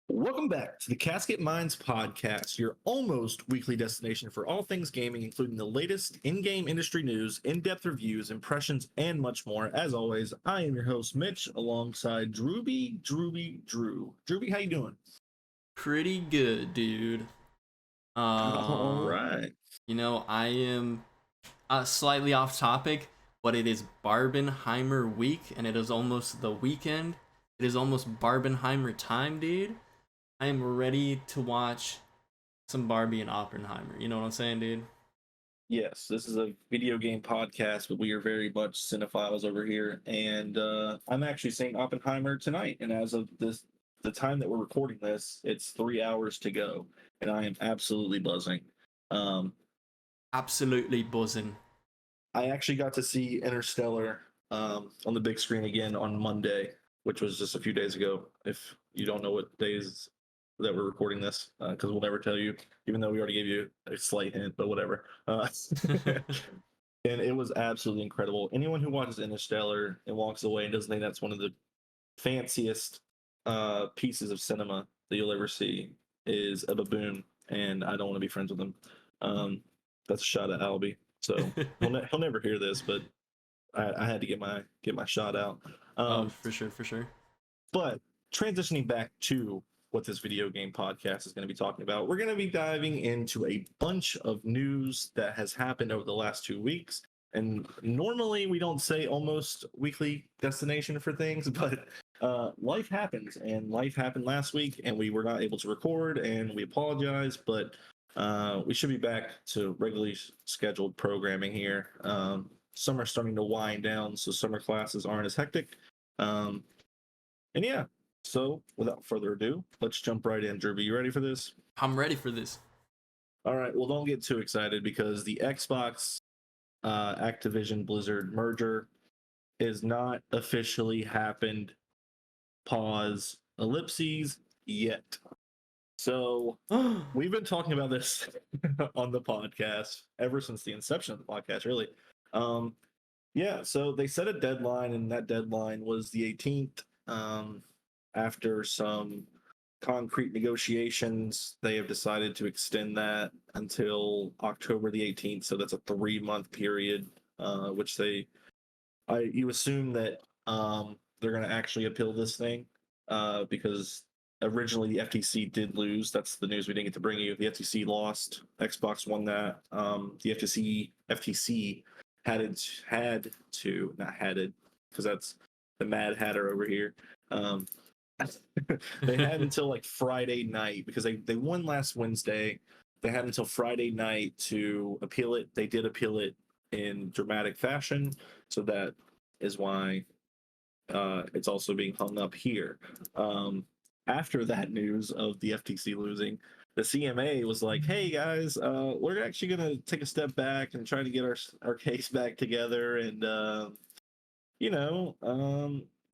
Welcome back to the Casket Minds podcast, your almost weekly destination for all things gaming, including the latest in-game industry news, in-depth reviews, impressions, and much more. As always, I am your host, Mitch, alongside Drew. Drewby, how you doing? Pretty good, dude. All Um, right. I am slightly off topic, but it is Barbenheimer week, and it is almost the weekend. It is almost Barbenheimer time, dude. I am ready to watch some Barbie and Oppenheimer. You know what I'm saying, dude? Yes, this is a video game podcast, but we are very much cinephiles over here. And I'm actually seeing Oppenheimer tonight. And as of the time that we're recording this, it's 3 hours to go. And I am absolutely buzzing. Um, Absolutely buzzing. I actually got to see Interstellar on the big screen again on Monday, which was just a few days ago. If you don't know what days that we're recording this, because we'll never tell you, even though we already gave you a slight hint, but whatever. And it was absolutely incredible. Anyone who watches Interstellar and walks away and doesn't think that's one of the fanciest pieces of cinema that you'll ever see is a baboon, and I don't want to be friends with him. That's a shot at Albie. So he'll never hear this, but I had to get my shot out. Oh, for sure, for sure. But transitioning back to what this video game podcast is going to be talking about, we're going to be diving into a bunch of news that has happened over the last 2 weeks. And normally we don't say almost weekly destination for things, but life happens, and life happened last week, and we were not able to record, and we apologize, but we should be back to regularly scheduled programming here. Summer's starting to wind down, so summer classes aren't as hectic. And yeah, so without further ado, let's jump right in. Derby, you ready for this? I'm ready for this. All right, well, don't get too excited because the Xbox Activision Blizzard merger is not officially happened. Pause, ellipses, yet. So we've been talking about this on the podcast ever since the inception of the podcast, really. Yeah, so they set a deadline, and that deadline was the 18th. After some concrete negotiations, they have decided to extend that until October the 18th. So that's a 3-month period, which you assume that they're going to actually appeal this thing, because originally the FTC did lose. That's the news we didn't get to bring you. The FTC lost. Xbox won that. The FTC because that's the Mad Hatter over here. They had until like Friday night because they won last Wednesday. They had until Friday night to appeal it. They did appeal it in dramatic fashion, so that is why it's also being hung up here. After that news of the FTC losing, the CMA was like, "Hey guys, we're actually going to take a step back and try to get our case back together, and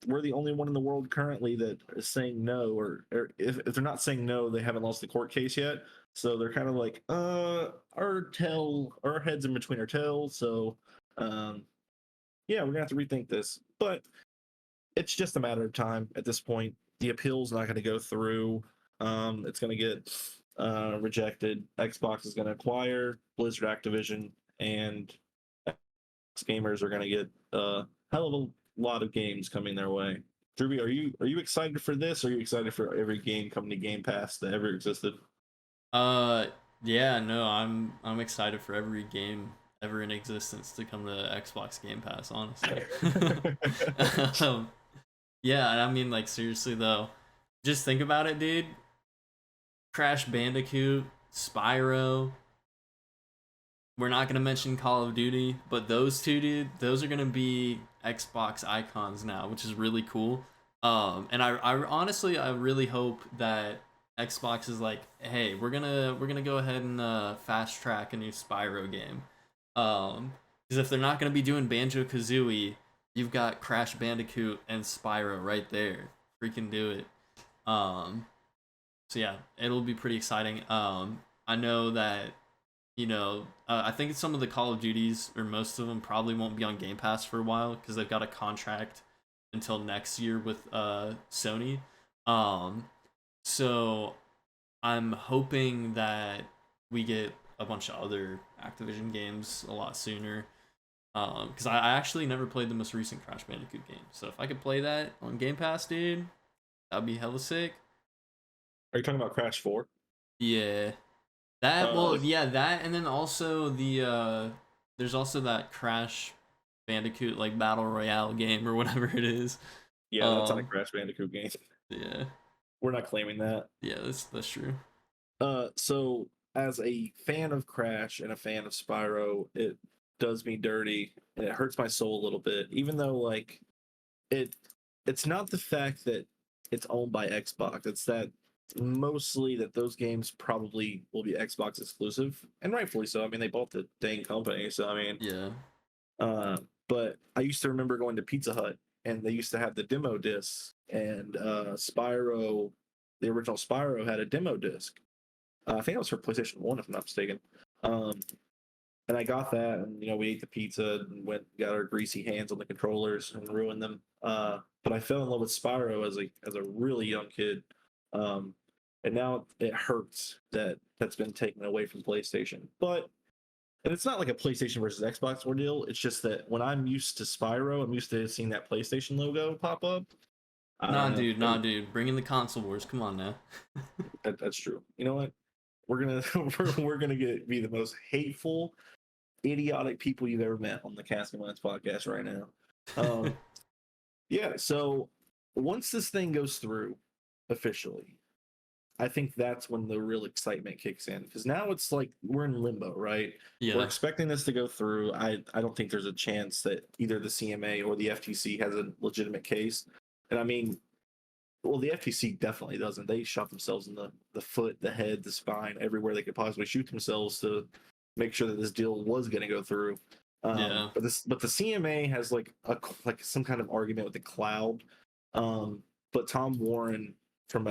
we're the only one in the world currently that is saying no, or if they're not saying no, they haven't lost the court case yet. So they're kind of like, our heads in between our tails. So, yeah, we're gonna have to rethink this, but it's just a matter of time at this point. The appeal's not going to go through. It's going to get rejected. Xbox is going to acquire Blizzard Activision, and gamers are going to get a hell of a lot of games coming their way. Drewby, are you excited for this? Or are you excited for every game coming to Game Pass that ever existed? Yeah, no, I'm excited for every game ever in existence to come to Xbox Game Pass, honestly. Yeah, I mean, like, seriously though, just think about it, dude. Crash Bandicoot, Spyro. We're not gonna mention Call of Duty, but those two, dude, those are gonna be Xbox icons now, which is really cool. And I honestly, I really hope that Xbox is like, hey, we're gonna go ahead and fast track a new Spyro game. Because if they're not gonna be doing Banjo Kazooie, you've got Crash Bandicoot and Spyro right there. Freaking do it. Um, so yeah, it'll be pretty exciting. I know that I think some of the Call of Duties, or most of them, probably won't be on Game Pass for a while because they've got a contract until next year with Sony. Um, So I'm hoping that we get a bunch of other Activision games a lot sooner. Because I actually never played the most recent Crash Bandicoot game. So if I could play that on Game Pass, dude, that'd be hella sick. Are you talking about Crash 4? Yeah. That, well, Like, yeah, that, and then also there's also that Crash Bandicoot, like, Battle Royale game or whatever it is. yeah, that's not a Crash Bandicoot game. Yeah. We're not claiming that. Yeah, that's true. So as a fan of Crash and a fan of Spyro, it does me dirty and it hurts my soul a little bit, even though like it it's not the fact that it's owned by Xbox, it's that mostly that those games probably will be Xbox exclusive, and rightfully so. I mean, they bought the dang company, so I mean, Yeah. but I used to remember going to Pizza Hut and they used to have the demo discs, and Spyro, the original Spyro had a demo disc. I think it was for PlayStation 1, if I'm not mistaken. Um, and I got that, and we ate the pizza and got our greasy hands on the controllers and ruined them. But I fell in love with Spyro as a really young kid, um, and now it hurts that that's been taken away from PlayStation. But and it's not like a PlayStation versus Xbox ordeal. It's just that when I'm used to Spyro, I'm used to seeing that PlayStation logo pop up. Nah, dude. Bring in the console wars. Come on now. That's true. You know what? We're gonna we're gonna be the most hateful, idiotic people you've ever met on the Casket podcast right now. Yeah. So once this thing goes through officially, I think that's when the real excitement kicks in, because now it's like we're in limbo, right? We're Yeah. expecting this to go through. I don't think there's a chance that either the CMA or the FTC has a legitimate case. And I mean, well, the FTC definitely doesn't. They shot themselves in the foot, the head, the spine, everywhere they could possibly shoot themselves to make sure that this deal was going to go through. Yeah. But the CMA has like some kind of argument with the cloud. But Tom Warren from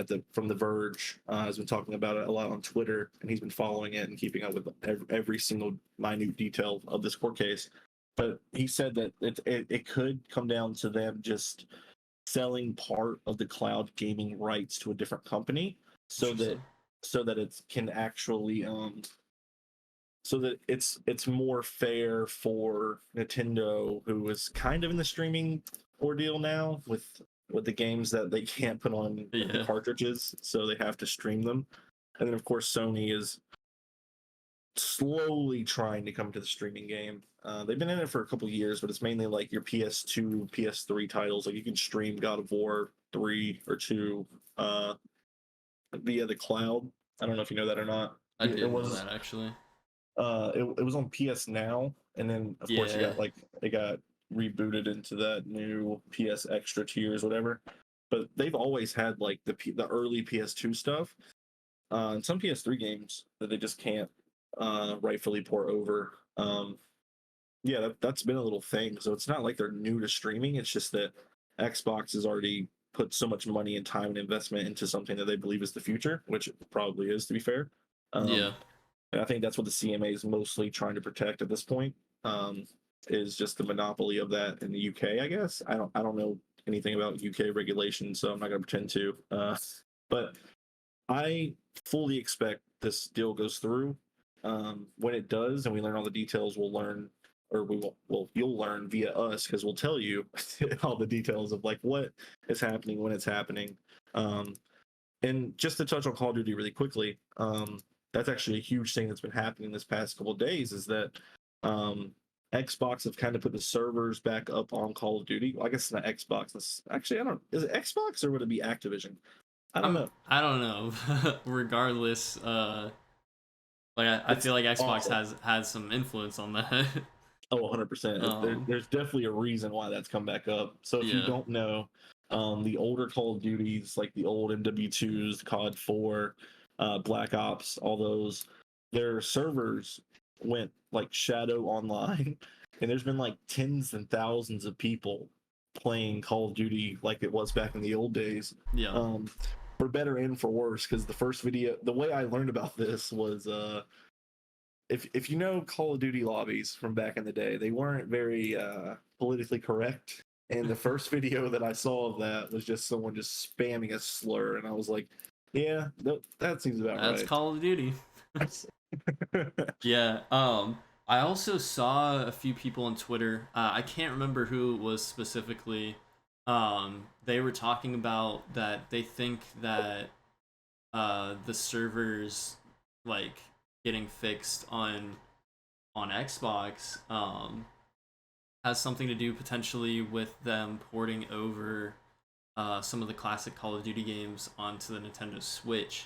the Verge has been talking about it a lot on Twitter, and he's been following it and keeping up with every single minute detail of this court case. But he said that it could come down to them just selling part of the cloud gaming rights to a different company, so that Interesting. it can actually so that it's more fair for Nintendo, who is kind of in the streaming ordeal now with the games that they can't put on the Yeah. cartridges, so they have to stream them. And then of course Sony is slowly trying to come to the streaming game. They've been in it for a couple of years, but it's mainly like your PS2, PS3 titles. Like you can stream God of War 3 or 2 via the cloud. I don't know if you know that or not. I It didn't know was that actually. it was on PS Now, and then of course Yeah. it got rebooted into that new PS Extra tiers, whatever. But they've always had like the early PS2 stuff, and some PS3 games that they just can't rightfully port over. Yeah, that's been a little thing. So it's not like they're new to streaming. It's just that Xbox has already put so much money and time and investment into something that they believe is the future, which it probably is, to be fair. Yeah. And I think that's what the CMA is mostly trying to protect at this point. Is just the monopoly of that in the UK, I guess. I don't know anything about UK regulation, so I'm not going to pretend to. But I fully expect this deal goes through. When it does, and we learn all the details, we'll learn, or we will. Well, you'll learn via us, because we'll tell you all the details of like what is happening, when it's happening. And just to touch on Call of Duty really quickly, that's actually a huge thing that's been happening this past couple of days, is that Xbox have kind of put the servers back up on Call of Duty. Well, I guess it's not Xbox. Actually, I don't. Is it Xbox or would it be Activision? I don't know. I don't know. Regardless, like I It's feel like Xbox awful. has some influence on that. Oh, 100%. um, There's definitely a reason why that's come back up. So if you yeah, don't know, the older Call of Duties, like the old MW2s, COD 4, Black Ops, all those, their servers went like shadow online, and there's been like tens and thousands of people playing Call of Duty like it was back in the old days. yeah, For better and for worse, because the first video, the way I learned about this was if you know Call of Duty lobbies from back in the day, they weren't very politically correct. And the first video that I saw of that was just someone just spamming a slur, and I was like, Yeah, that seems about That's right. Call of Duty. Yeah. I also saw a few people on Twitter. I can't remember who it was specifically. They were talking about that they think that the servers like getting fixed on Xbox has something to do potentially with them porting over some of the classic Call of Duty games onto the Nintendo Switch,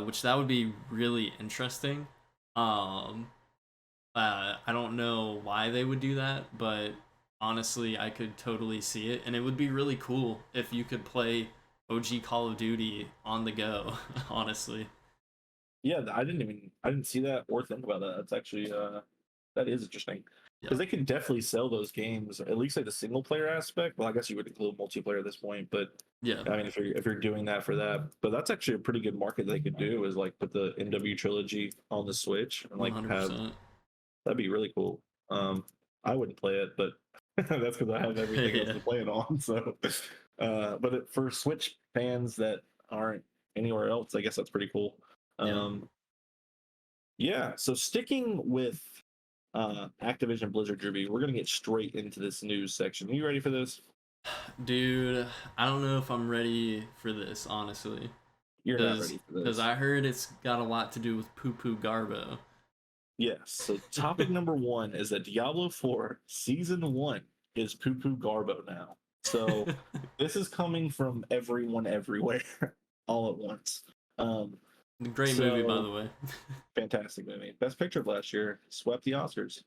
which that would be really interesting. Um, I don't know why they would do that, but honestly, I could totally see it, and it would be really cool if you could play OG Call of Duty on the go. Honestly, Yeah, I didn't see that or think about that. That's actually that is interesting yeah, because they can definitely sell those games at least like the single player aspect. Well, I guess you would include multiplayer at this point, but yeah, I mean if you're doing that for that, but that's actually a pretty good market they could do is like put the MW trilogy on the Switch and like have 100%. that'd be really cool. I wouldn't play it, but that's because I have everything else Yeah, to play it on. So, but for Switch fans that aren't anywhere else, I guess that's pretty cool. yeah. Um, yeah. So sticking with Activision Blizzard, Derby, we're gonna get straight into this news section. Are you ready for this? Dude, I don't know if I'm ready for this, honestly. You're not Because ready for because this. I heard it's got a lot to do with PooPoo Garbo. Yes. So topic number one is that Diablo 4 Season 1 is PooPoo Garbo now. So this is coming from everyone everywhere all at once. Um, Great movie, by the so way. fantastic movie. Best picture of last year, swept the Oscars.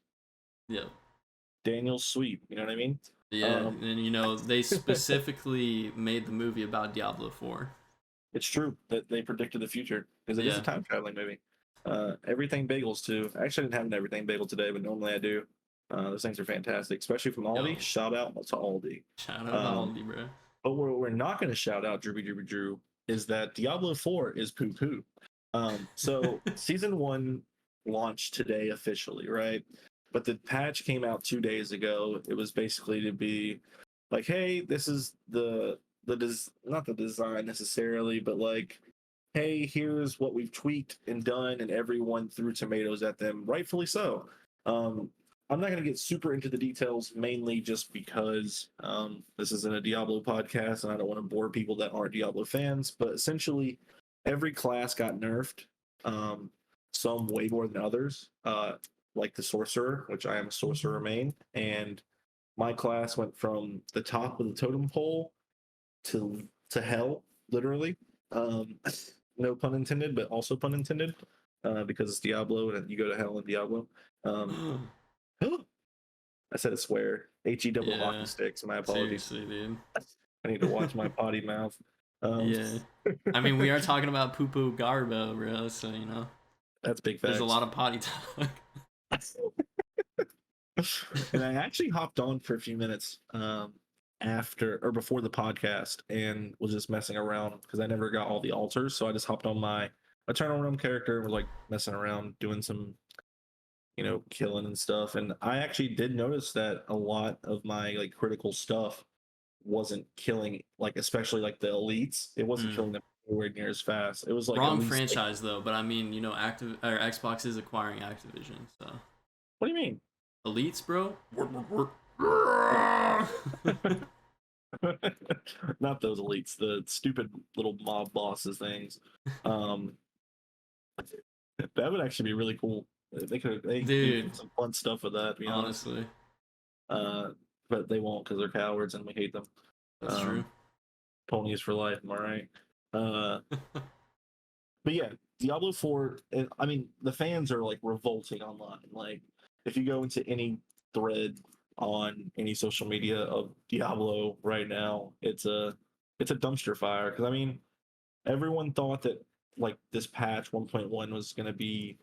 Yeah. Daniel's sweep, you know what I mean? Yeah, Um, and they specifically made the movie about Diablo 4. it's true that they predicted the future because it is a Yeah. time traveling movie. Everything bagels too. Actually, I didn't have an everything bagel today, but normally I do. Those things are fantastic, especially from Aldi. Yo, Shout out to Aldi. shout out to Um, Aldi, bro. but we're not going to shout out Drew is that Diablo 4 is poo poo. So season 1 launched today officially, right? But the patch came out 2 days ago. It was basically to be like, hey, this is not the design necessarily, but like, hey, here's what we've tweaked and done, and everyone threw tomatoes at them, rightfully so. Um, I'm not going to get super into the details, mainly just because this isn't a Diablo podcast, and I don't want to bore people that aren't Diablo fans. But essentially, every class got nerfed. Um, some way more than others, like the sorcerer, which I am a sorcerer main, and my class went from the top of the totem pole to hell, literally. Um, no pun intended, but also pun intended, because it's Diablo and you go to hell in Diablo. Um, I said a swear. He hockey Yeah, sticks. My apologies. seriously, dude. I need to watch my potty mouth. Um, Yeah. I mean, we are talking about PooPoo Garbo, bro, so, that's big there's a facts. lot of potty talk. And I actually hopped on for a few minutes after or before the podcast and was just messing around because I never got all the altars. So I just hopped on my Eternal Realm character and was like messing around, doing some, killing and stuff. And I actually did notice that a lot of my like critical stuff wasn't killing, like especially like the elites. It wasn't Mm. killing them anywhere near as fast. It was like at Wrong least like, franchise, though, but I mean, Xbox is acquiring Activision, so. what do you mean? Elites, bro? Oh. Not those elites, the stupid little mob bosses things. Um, that would actually be really cool. They do Dude, some fun stuff with that, to be honest. honestly, Uh, but they won't because they're cowards and we hate them. that's true. Um, ponies for life, am I right? Uh, but yeah, Diablo 4, I mean, the fans are like revolting online. Like, if you go into any thread on any social media of Diablo right now, it's a dumpster fire. Because I mean, everyone thought that like this patch 1.1 was going to be,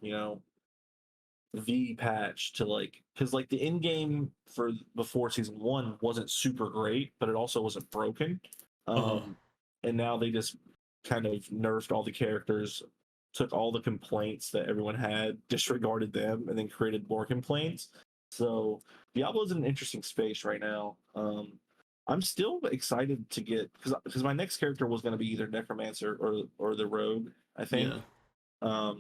the patch to like, because like the in game for before season 1 wasn't super great, but it also wasn't broken. Uh-huh. And now they just kind of nerfed all the characters, took all the complaints that everyone had, disregarded them, and then created more complaints. So Diablo's in an interesting space right now. I'm still excited to get because my next character was going to be either Necromancer or the Rogue, I think. Yeah.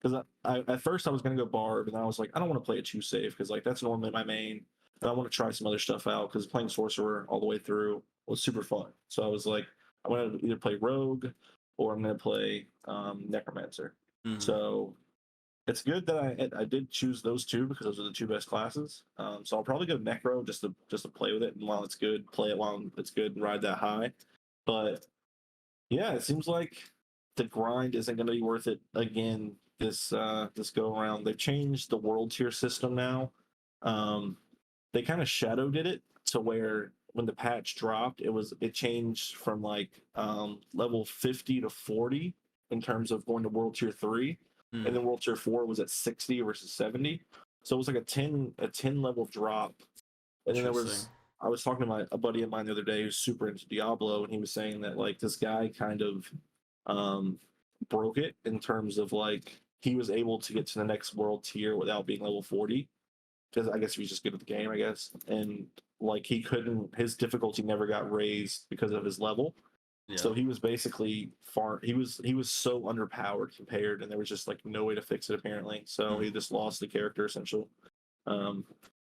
Because I at first I was going to go Barb, and I was like, I don't want to play it too safe because like that's normally my main, and I want to try some other stuff out because playing Sorcerer all the way through was super fun. So I was like, I want to either play Rogue or I'm going to play Necromancer. Mhm. So it's good that I did choose those two because those are the two best classes. So I'll probably go Necro just to play with it, and while it's good, play it while it's good and ride that high. But yeah, it seems like the grind isn't going to be worth it again this go around. They've changed the world tier system now. They kind of shadow did it to where when the patch dropped, it changed from like level 50 to 40 in terms of going to world tier 3, and then world tier 4 was at 60 versus 70. So it was like a ten level drop. And then I was talking to a buddy of mine the other day who's super into Diablo, and he was saying that like this guy kind of um, broke it in terms of like he was able to get to the next world tier without being level 40 because I guess he was just good at the game, I guess, and like he couldn't, his difficulty never got raised because of his level. Yeah. So he was basically he was so underpowered compared, and there was just like no way to fix it apparently. So he just lost the character essentially. Um,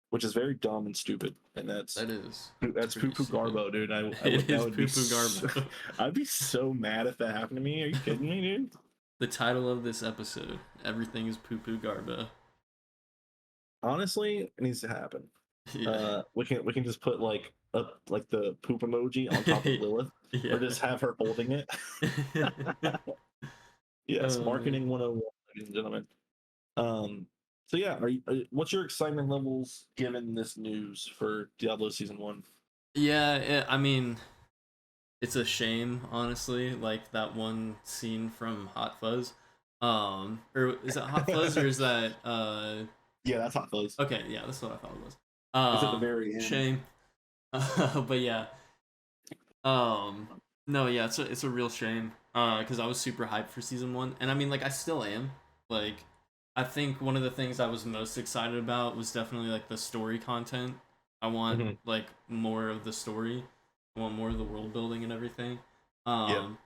which is very dumb and stupid, and that's PooPoo Garbo, dude. It is PooPoo Garbo. I'd be so mad if that happened to me. Are you kidding me, dude? The title of this episode: Everything is PooPoo Garbo. Honestly, it needs to happen. Yeah. We can just put like the poop emoji on top of Lilith, or just have her holding it. Yes, marketing 101, ladies and gentlemen. So yeah, what's your excitement levels given this news for Diablo Season 1? Yeah, I mean, it's a shame, honestly. Like that one scene from Hot Fuzz. Or is it Hot Fuzz or is that Yeah, that's Hot Fuzz. Okay, yeah, that's what I thought it was. It's at the very end. Shame. But yeah. No, yeah, it's a real shame. Because I was super hyped for season 1, and I mean, like, I still am. Like, I think one of the things I was most excited about was definitely like the story content. I want like more of the story. I want more of the world building and everything. And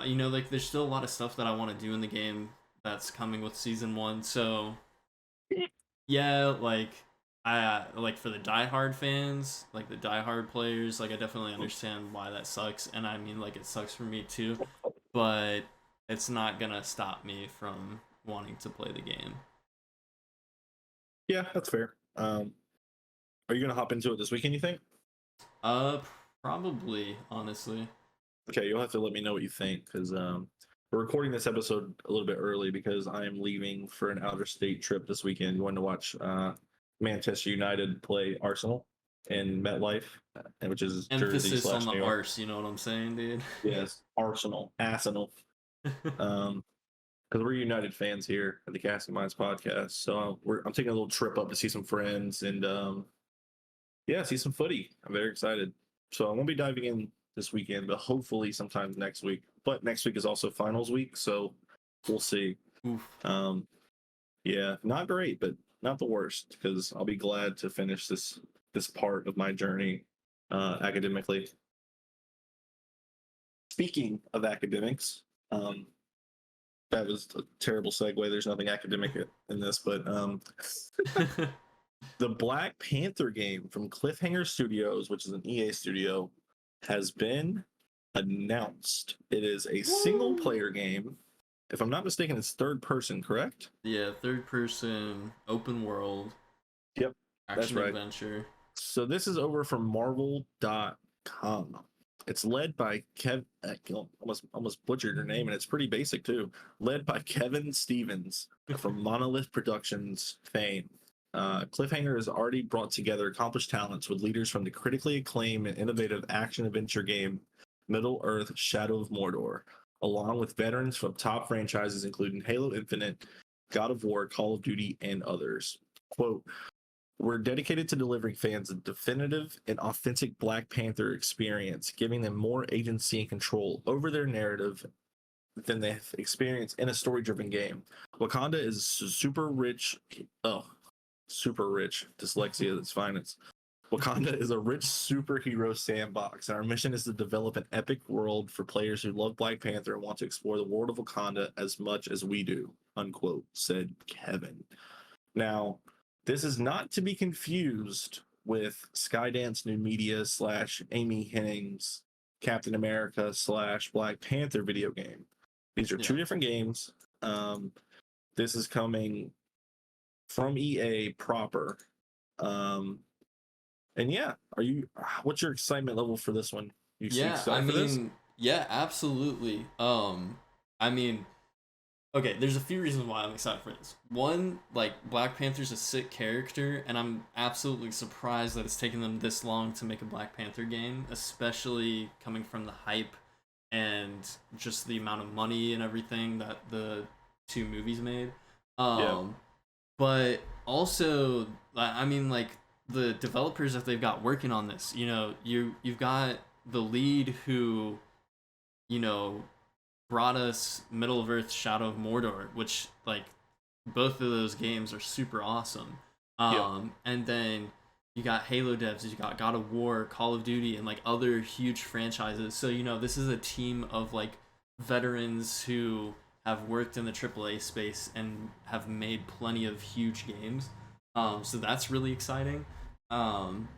you know, like, there's still a lot of stuff that I want to do in the game that's coming with season 1. So yeah, like, I like for the diehard fans, like the diehard players, like I definitely understand why that sucks, and I mean, like, it sucks for me too, but it's not gonna stop me from wanting to play the game. Yeah, that's fair. Are you gonna hop into it this weekend, you think? Probably, honestly. Okay, you'll have to let me know what you think because we're recording this episode a little bit early because I am leaving for an outer state trip this weekend, going to watch Manchester United play Arsenal in MetLife, which is Emphasis Jersey on the New York. arse, you know what I'm saying, dude? Yes, Arsenal. Because we're United fans here at the Casket Minds podcast, so I'm taking a little trip up to see some friends and yeah, see some footy. I'm very excited. So I won't be diving in this weekend, but hopefully sometime next week. But next week is also finals week, so we'll see. Oof. Yeah, not great, but not the worst because I'll be glad to finish this part of my journey academically. Speaking of academics, that was a terrible segue. There's nothing academic in this, but the Black Panther game from Cliffhanger Studios, which is an EA studio, has been announced. It is a single player game. If I'm not mistaken, it's third person, correct? Yeah, third person, open world. Yep, action that's right. Adventure. So this is over from Marvel.com. It's led by almost butchered her name, and it's pretty basic too. Led by Kevin Stevens from Monolith Productions fame. Cliffhanger has already brought together accomplished talents with leaders from the critically acclaimed and innovative action-adventure game Middle-earth: Shadow of Mordor, along with veterans from top franchises including Halo Infinite, God of War, Call of Duty, and others. Quote, "We're dedicated to delivering fans a definitive and authentic Black Panther experience, giving them more agency and control over their narrative than they've experienced in a story-driven game. Wakanda is super rich, dyslexia at its finest. Wakanda is a rich superhero sandbox, and our mission is to develop an epic world for players who love Black Panther and want to explore the world of Wakanda as much as we do, unquote, said Kevin. Now, this is not to be confused with Skydance New Media / Amy Hennig's Captain America / Black Panther video game. These are two different games. This is coming from EA proper. And yeah, what's your excitement level for this one? You excited for this? Yeah, absolutely. I mean, okay, there's a few reasons why I'm excited for this. One, like, Black Panther's a sick character, and I'm absolutely surprised that it's taken them this long to make a Black Panther game, especially coming from the hype and just the amount of money and everything that the two movies made. But also, I mean, like, the developers that they've got working on this, you know, you've got the lead who, you know, brought us Middle of Earth Shadow of Mordor, which, like, both of those games are super awesome. And then you got Halo devs, you got God of War, Call of Duty, and like other huge franchises. So, you know, this is a team of like veterans who have worked in the AAA space and have made plenty of huge games. So that's really exciting. And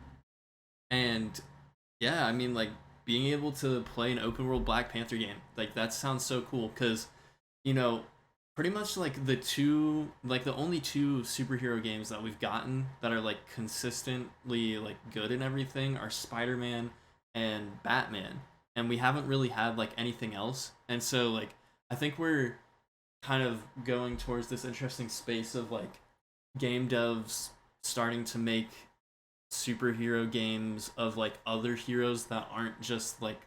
yeah, I mean, like, being able to play an open world Black Panther game, like, that sounds so cool, because, you know, pretty much like the only two superhero games that we've gotten that are like consistently like good and everything are Spider Man and Batman, and we haven't really had like anything else. And so, like, I think we're kind of going towards this interesting space of like game devs starting to make superhero games of like other heroes that aren't just like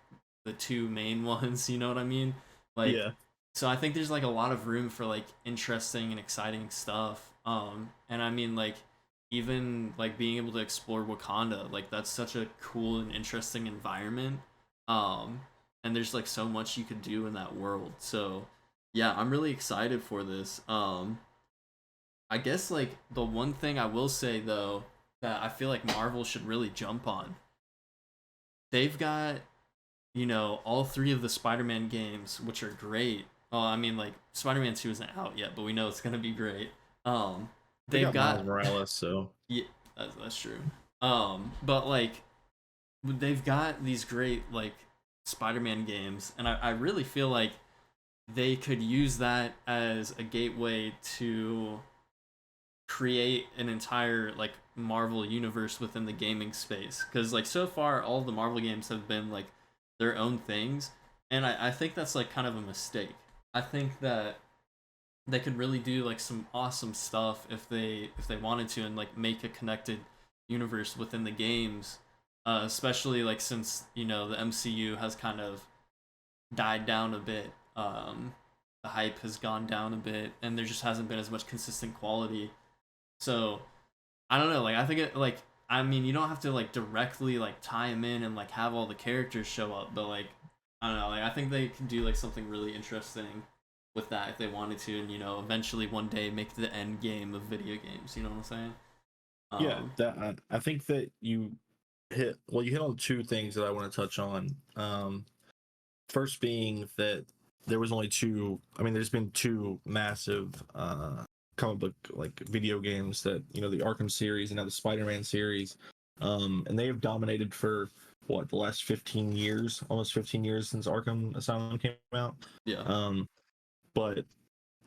the two main ones, you know what I mean? Like, yeah. So I think there's like a lot of room for like interesting and exciting stuff. And I mean, like, even like being able to explore Wakanda, like, that's such a cool and interesting environment. And there's like so much you could do in that world. So yeah, I'm really excited for this. I guess like the one thing I will say though that I feel like Marvel should really jump on. They've got, you know, all three of the Spider-Man games, which are great. Oh, I mean, like, Spider-Man 2 isn't out yet, but we know it's gonna be great. They've got Miles Morales, so yeah, that's true. But like, they've got these great like Spider-Man games, and I really feel like they could use that as a gateway to create an entire like Marvel universe within the gaming space, because like so far all the Marvel games have been like their own things, and I think that's like kind of a mistake. I think that they could really do like some awesome stuff if they wanted to, and like make a connected universe within the games, especially like since, you know, the MCU has kind of died down a bit. The hype has gone down a bit, and there just hasn't been as much consistent quality. So I don't know, like, I think it, like, I mean, you don't have to like directly like tie them in and like have all the characters show up, but like, I don't know, like, I think they can do like something really interesting with that if they wanted to, and, you know, eventually one day make the end game of video games. You know what I'm saying? Yeah, that I think that you hit on two things that I want to touch on. First being that there was only two. I mean, there's been two massive comic book like video games that, you know, the Arkham series and now the Spider-Man series, and they have dominated for what, the last 15 years, almost 15 years since Arkham Asylum came out. Yeah. But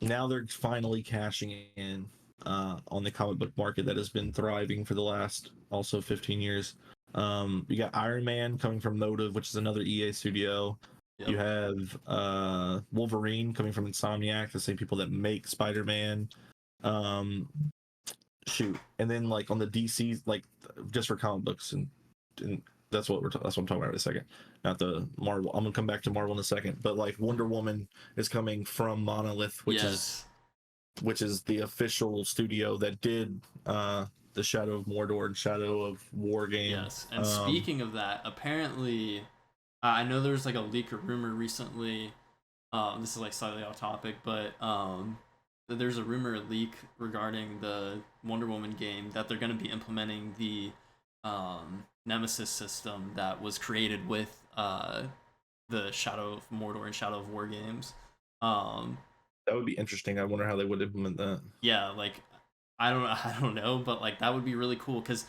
now they're finally cashing in on the comic book market that has been thriving for the last also 15 years. You got Iron Man coming from Motive, which is another EA studio. Yep. You have Wolverine coming from Insomniac, the same people that make Spider-Man. And then like on the DC, like, just for comic books, and that's what I'm talking about in a second. Not the Marvel. I'm gonna come back to Marvel in a second, but like Wonder Woman is coming from Monolith, which is the official studio that did the Shadow of Mordor and Shadow of War game. Yes, and speaking of that, apparently, I know there was like a leak or rumor recently. This is like slightly off topic, but there's a rumor leak regarding the Wonder Woman game that they're going to be implementing the Nemesis system that was created with the Shadow of Mordor and Shadow of War games. That would be interesting. I wonder how they would implement that. Yeah, like I don't know, but like that would be really cool because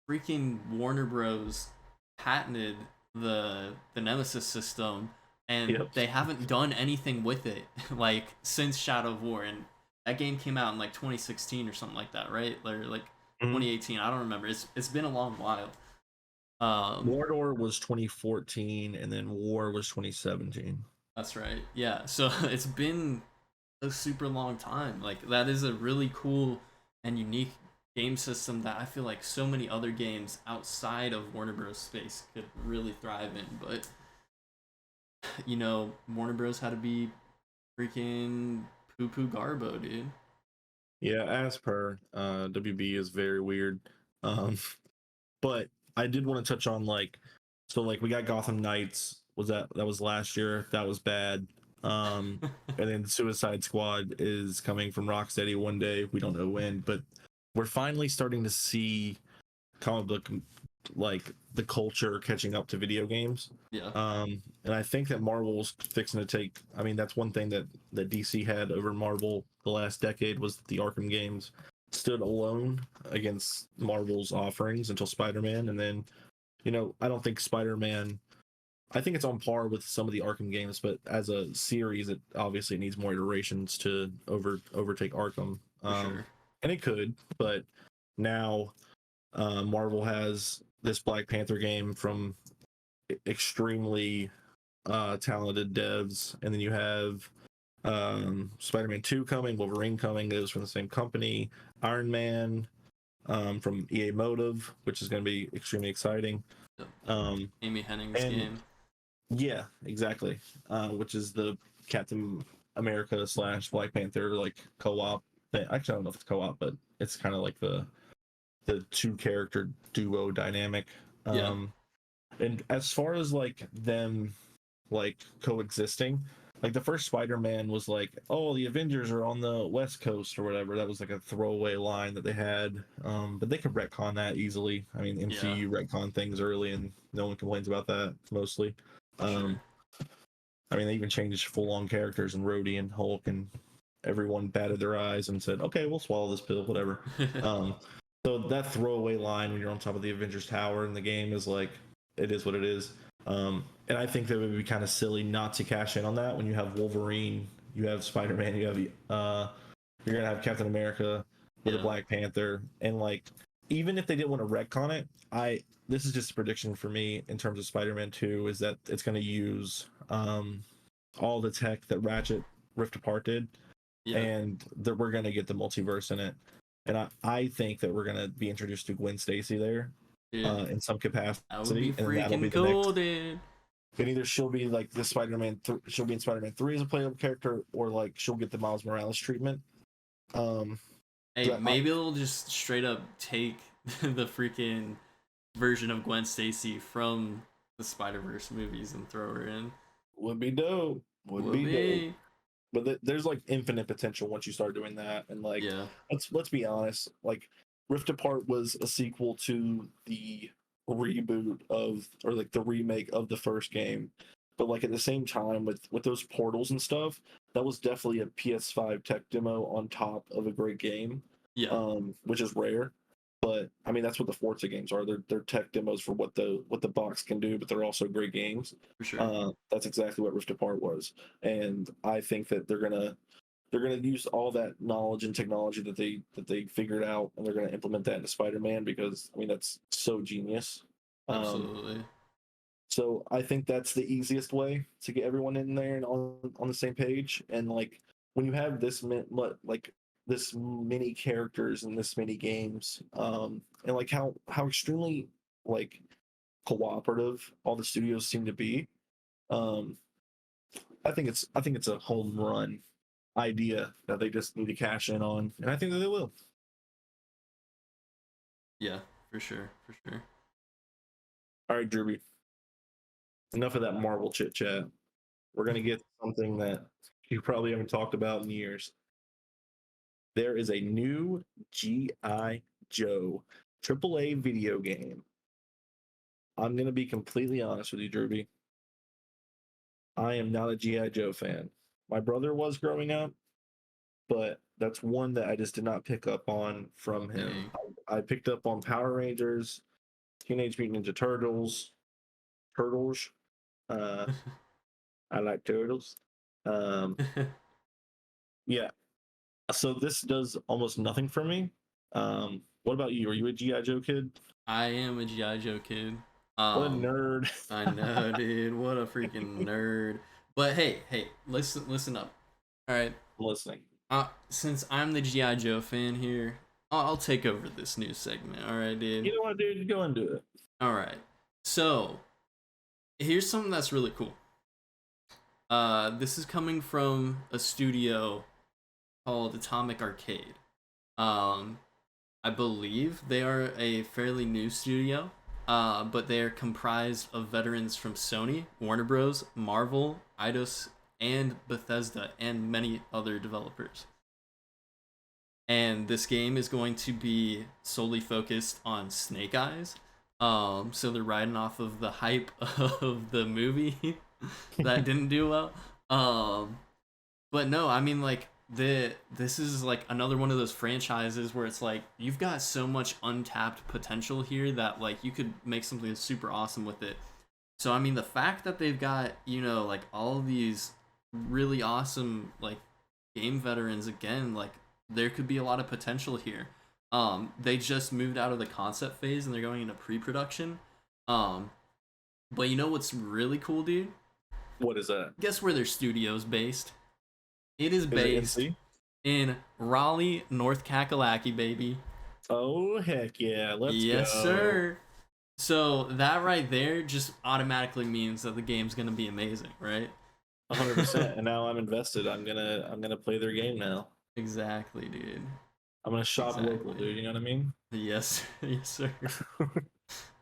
freaking Warner Bros. Patented the Nemesis system, and Yep. they haven't done anything with it like since Shadow of War, and that game came out in like 2016 or something like that, right? Or like Mhm. 2018. I don't remember. It's been a long while. Mordor was 2014, and then War was 2017. That's right. Yeah. So it's been a super long time. Like that is a really cool and unique game system that I feel like so many other games outside of Warner Bros. Space could really thrive in. But Warner Bros. Had to be freaking PooPoo Garbo, dude. Yeah, as per WB is very weird. Um, but I did want to touch on like we got Gotham Knights. That was last year? That was bad. And then Suicide Squad is coming from Rocksteady one day. We don't know when, but we're finally starting to see comic book like the culture catching up to video games. Yeah. And I think that Marvel's fixing to take. I mean, that's one thing that DC had over Marvel the last decade was that the Arkham games stood alone against Marvel's offerings until Spider-Man, and then I don't think Spider-Man. I think it's on par with some of the Arkham games, but as a series, it obviously needs more iterations to overtake Arkham. For sure. And it could, but now Marvel has this Black Panther game from extremely talented devs, and then you have Spider-Man 2 coming, Wolverine coming. Those from the same company. Iron Man from EA Motive, which is going to be extremely exciting. Yep. Um, Amy Henning's and game. yeah, exactly. Which is the Captain America / Black Panther like co-op thing. Actually, I don't know if it's co-op, but it's kind of like the two character duo dynamic. Yeah. And as far as like them like coexisting, like the first Spider-Man was like, oh, the Avengers are on the West Coast or whatever. That was like a throwaway line that they had. But they could retcon that easily. I mean, Yeah. MCU retcon things early, and no one complains about that mostly. Sure. I mean, they even changed full-on characters in Rhodey and Hulk, and everyone batted their eyes and said, "Okay, we'll swallow this pill, whatever." um, so that throwaway line when you're on top of the Avengers Tower in the game is like, it is what it is. And I think that it would be kind of silly not to cash in on that when you have Wolverine, you have Spider-Man, you have you're gonna have Captain America with a Black Panther, and like even if they didn't want to retcon it, this is just a prediction for me in terms of Spider-Man 2 is that it's going to use all the tech that Ratchet Rift Apart did, and that we're going to get the multiverse in it. And I think that we're going to be introduced to Gwen Stacy there in some capacity. That would be and that'll freaking be cool, dude. And either she'll be like the Spider-Man, she'll be in Spider-Man 3 as a playable character, or like she'll get the Miles Morales treatment. Hey, maybe they'll just straight up take the freaking version of Gwen Stacy from the Spider-Verse movies and throw her in. Would be dope. Would be dope. But there's like infinite potential once you start doing that, and like let's be honest, like Rift Apart was a sequel to the reboot of, or like the remake of the first game, but like at the same time with those portals and stuff, that was definitely a PS5 tech demo on top of a great game, which is rare. But I mean, that's what the Forza games are. They're tech demos for what the box can do, but they're also great games. For sure. That's exactly what Rift Apart was, and I think that they're gonna use all that knowledge and technology that they figured out, and they're gonna implement that into Spider-Man, because I mean that's so genius. Absolutely. So I think that's the easiest way to get everyone in there and on the same page. And like when you have this many characters and this many games, and like how extremely like cooperative all the studios seem to be, I think it's a home run idea that they just need to cash in on, and I think that they will. Yeah, for sure. All right, Derby. Enough of that Marvel chit chat. We're gonna get something that you probably haven't talked about in years. There is a new G.I. Joe AAA video game. I'm gonna be completely honest with you, Drewby. I am not a GI Joe fan. My brother was growing up, but that's one that I just did not pick up on from him. I picked up on Power Rangers, Teenage Mutant Ninja Turtles. I like turtles. Yeah. So this does almost nothing for me. What about you? Are you a GI Joe kid? I am a GI Joe kid. What a nerd! I know, dude. What a freaking nerd. But hey, listen up. All right. I'm listening. Since I'm the GI Joe fan here, I'll take over this news segment. All right, dude. You know what, dude? Go and do it. All right. So here's something that's really cool. This is coming from a studio called Atomic Arcade. I believe they are a fairly new studio, but they are comprised of veterans from Sony, Warner Bros., Marvel, Eidos, and Bethesda, and many other developers. And this game is going to be solely focused on Snake Eyes. So they're riding off of the hype of the movie that didn't do well. But no, I mean, like, this is like another one of those franchises where it's like you've got so much untapped potential here that like you could make something super awesome with it. So I mean, the fact that they've got, you know, like all these really awesome like game veterans again, like there could be a lot of potential here. They just moved out of the concept phase and they're going into pre-production. But you know what's really cool, dude? What is that? Guess where their studio's based? It is based in Raleigh, North Kakalaki, baby. Oh, heck yeah. Let's go. Yes, sir. So that right there just automatically means that the game's going to be amazing, right? 100%. And now I'm invested. I'm gonna play their game now. Exactly, dude. I'm gonna shop local, dude. You know what I mean? Yes, yes, sir.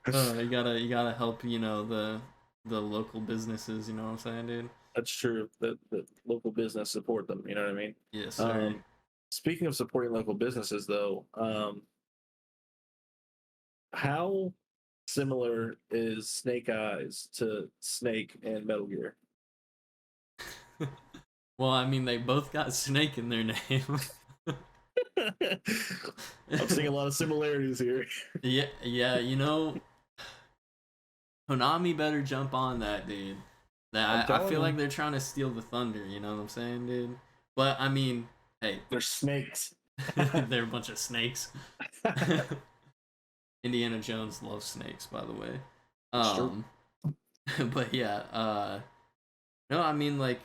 You gotta help, you know, the local businesses. You know what I'm saying, dude? That's true. The local business support them. You know what I mean? Yes, sir. Speaking of supporting local businesses, though, how similar is Snake Eyes to Snake and Metal Gear? Well, I mean, they both got Snake in their name. I'm seeing a lot of similarities here. Yeah, you know, Konami better jump on that, dude. I feel like they're trying to steal the thunder, you know what I'm saying, dude? But, I mean, hey. They're snakes. They're a bunch of snakes. Indiana Jones loves snakes, by the way. But yeah, no, I mean, like,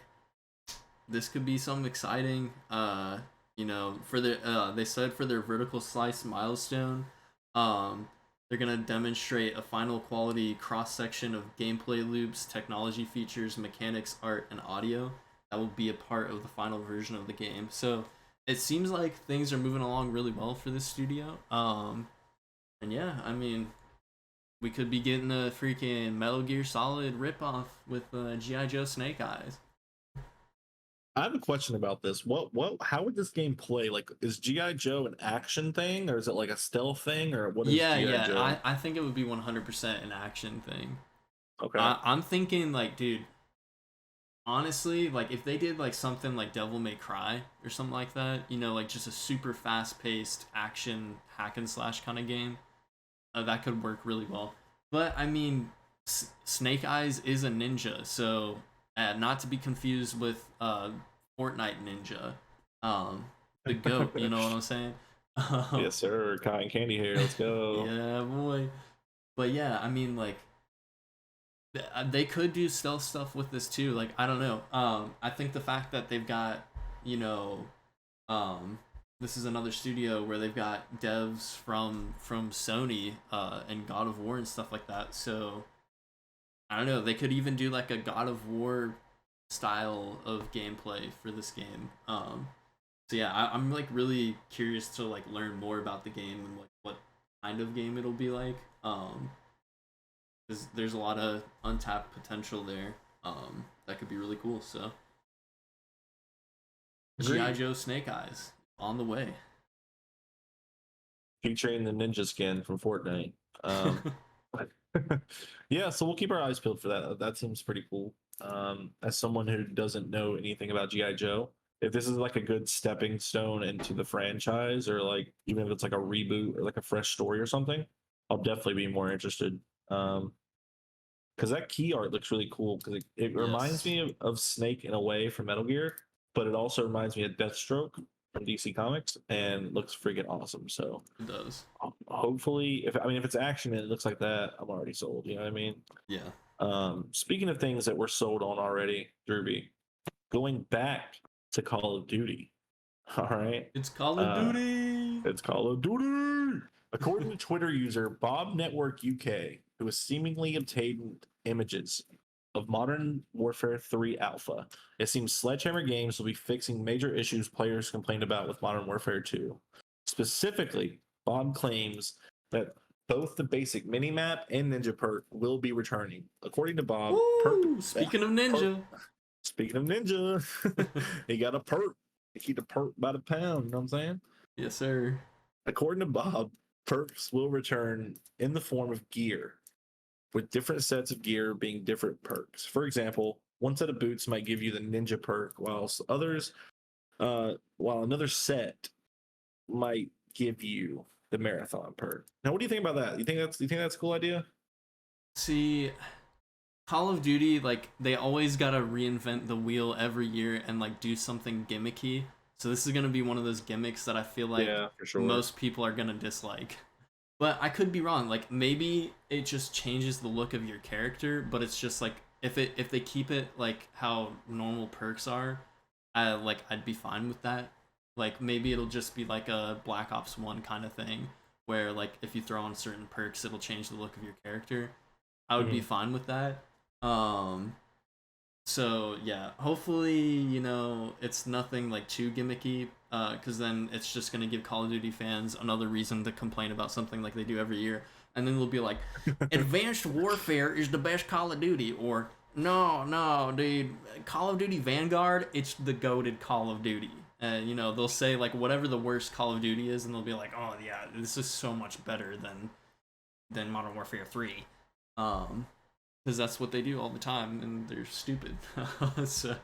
this could be something exciting. You know, for their they said for their vertical slice milestone, they're gonna demonstrate a final quality cross section of gameplay loops, technology features, mechanics, art, and audio that will be a part of the final version of the game. So it seems like things are moving along really well for this studio. And yeah, I mean, we could be getting a freaking Metal Gear Solid ripoff with G.I. Joe Snake Eyes. I have a question about this. How would this game play? Like, is G.I. Joe an action thing, or is it like a stealth thing, or what is G.I. Joe? I think it would be 100% an action thing. Okay. I'm thinking, like, dude, honestly, like, if they did, like, something like Devil May Cry or something like that, you know, like, just a super fast-paced action hack-and-slash kind of game, that could work really well. But, I mean, Snake Eyes is a ninja, so... not to be confused with Fortnite Ninja, the GOAT, you know what I'm saying? Yes, sir. Cotton candy here. Let's go. Yeah, boy. But yeah, I mean, like, they could do stealth stuff with this too. Like, I don't know. I think the fact that they've got, you know, this is another studio where they've got devs from Sony and God of War and stuff like that. So I don't know. They could even do like a God of War style of gameplay for this game. So yeah, I'm like really curious to like learn more about the game and like what kind of game it'll be like. Because there's a lot of untapped potential there. That could be really cool. So G.I. Joe Snake Eyes on the way. featuring the ninja skin from Fortnite. Yeah, so we'll keep our eyes peeled for that. That seems pretty cool. As someone who doesn't know anything about GI Joe, if this is like a good stepping stone into the franchise, or like even if it's like a reboot or like a fresh story or something, I'll definitely be more interested. Because that key art looks really cool. Because it reminds Yes. me of Snake in a way from Metal Gear, but it also reminds me of Deathstroke from DC Comics, and looks freaking awesome. So It does. hopefully, if it's action and it looks like that, I'm already sold. You know what I mean? Yeah. Speaking of things that we're sold on already, Derby, going back to Call of Duty. All right. It's Call of Duty. It's Call of Duty. According to Twitter user Bob Network UK, who has seemingly obtained images of Modern Warfare 3 Alpha, it seems Sledgehammer Games will be fixing major issues players complained about with Modern Warfare 2. Specifically, Bob claims that both the basic minimap and ninja perk will be returning. According to Bob, Speaking of ninja. Speaking of ninja, he got a perk. He keep a perk by the pound. You know what I'm saying? Yes, sir. According to Bob, perks will return in the form of gear, with different sets of gear being different perks. For example, one set of boots might give you the ninja perk, while another set might give you the marathon perk. Now, what do you think about that? You think that's a cool idea? See, Call of Duty, like, they always gotta reinvent the wheel every year and like do something gimmicky. So this is gonna be one of those gimmicks that I feel like for sure. most people are gonna dislike. But I could be wrong. Like, maybe it just changes the look of your character, but it's just like if they keep it like how normal perks are, I'd be fine with that. Like, maybe it'll just be like a Black Ops 1 kind of thing where like if you throw on certain perks it'll change the look of your character. I would be fine with that. So yeah, hopefully, you know, it's nothing like too gimmicky, because then it's just gonna give Call of Duty fans another reason to complain about something like they do every year, and then they'll be like, Advanced Warfare is the best Call of Duty, or no, dude, Call of Duty Vanguard, it's the goated Call of Duty. And you know, they'll say like whatever the worst Call of Duty is, and they'll be like, oh yeah, this is so much better than Modern Warfare 3. Because that's what they do all the time, and they're stupid. So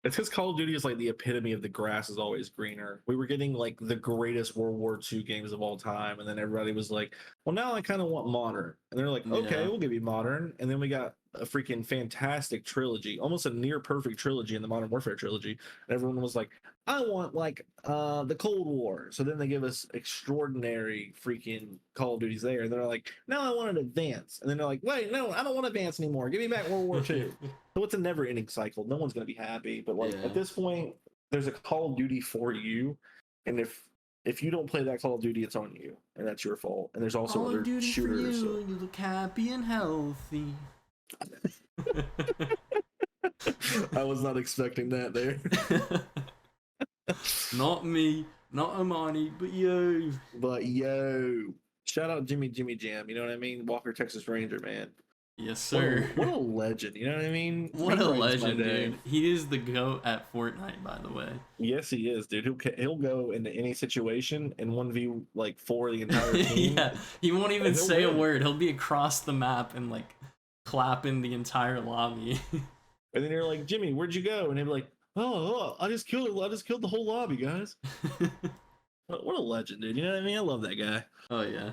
it's because Call of Duty is like the epitome of the grass is always greener. We were getting like the greatest World War II games of all time, and then everybody was like, well, now I kind of want modern. And they're like, okay, Yeah. we'll give you modern. And then we got a freaking fantastic trilogy, almost a near perfect trilogy in the Modern Warfare trilogy. And everyone was like, I want like the Cold War. So then they give us extraordinary freaking Call of Duties there. And they're like, no, I want an advance. And then they're like, wait, no, I don't want advance anymore. Give me back World War II. So it's a never ending cycle. No one's going to be happy. But like at this point, there's a Call of Duty for you. And if you don't play that Call of Duty, it's on you. And that's your fault. And there's also Call other of Duty shooters. For you, So. you look happy and healthy. I was not expecting that there. Not me, not Amani, but you. But yo, shout out Jimmy Jam. You know what I mean? Walker, Texas Ranger, man. Yes, sir. What a legend. You know what I mean? What a legend, dude. He is the GOAT at Fortnite, by the way. Yes, he is, dude. He'll go into any situation and 1v like 4 the entire team. Yeah, he won't even say a word. He'll be across the map and like clapping the entire lobby. And then you're like, Jimmy, where'd you go? And he'll be like, oh, I just killed the whole lobby, guys. What a legend, dude. You know what I mean? I love that guy. Oh yeah.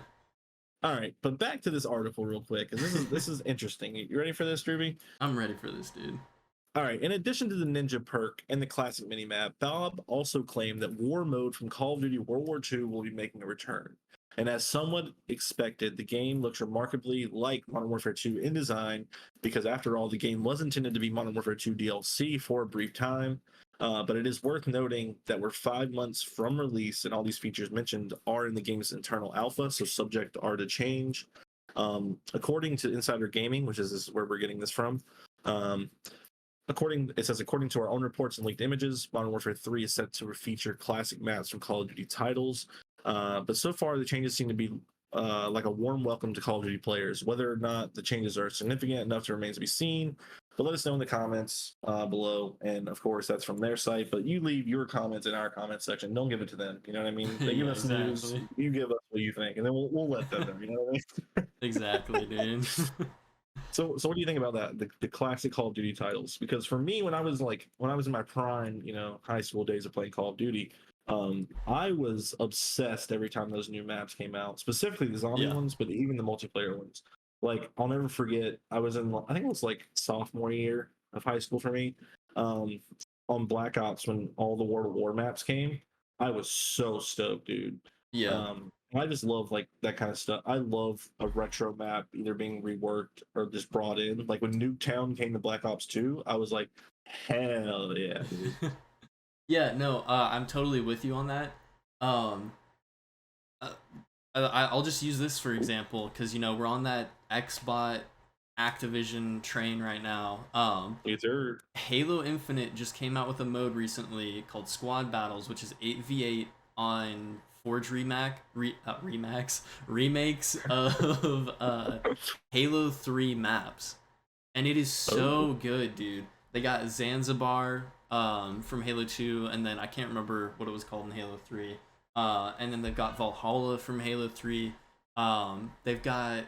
All right, but back to this article real quick, because this is interesting. You ready for this, Drewby? I'm ready for this, dude. All right. In addition to the ninja perk and the classic minimap, Bob also claimed that war mode from Call of Duty World War II will be making a return. And as somewhat expected, the game looks remarkably like Modern Warfare 2 in design, because after all, the game was intended to be Modern Warfare 2 DLC for a brief time. But it is worth noting that we're 5 months from release, and all these features mentioned are in the game's internal alpha, so subject are to change. According to Insider Gaming, which is where we're getting this from, according to our own reports and leaked images, Modern Warfare 3 is set to feature classic maps from Call of Duty titles. But so far, the changes seem to be like a warm welcome to Call of Duty players. Whether or not the changes are significant enough to remain to be seen. But let us know in the comments below, and of course that's from their site. But you leave your comments in our comment section. Don't give it to them. You know what I mean? They give Yeah, us news. exactly. You give us what you think, and then we'll let them know. You know what I mean? Exactly, dude. So what do you think about that? The classic Call of Duty titles? Because for me, when I was in my prime, high school days of playing Call of Duty, I was obsessed every time those new maps came out, specifically the zombie Yeah. ones, but even the multiplayer ones. Like I'll never forget, I was I think it was like sophomore year of high school for me, um, on Black Ops when all the World of War maps came. I was so stoked, dude. Yeah. I just love like that kind of stuff. I love a retro map either being reworked or just brought in. Like when Nuketown came to Black Ops 2, I was like, hell yeah, dude. Yeah, no, I'm totally with you on that. Um, uh, I'll just use this for example because we're on that Xbox Activision train right now. It's her. Halo Infinite just came out with a mode recently called Squad Battles, which is 8v8 on Forge remakes of Halo 3 maps, and it is Oh, so good, dude. They got Zanzibar from Halo 2, and then I can't remember what it was called in Halo 3. And then they've got Valhalla from Halo 3. They've got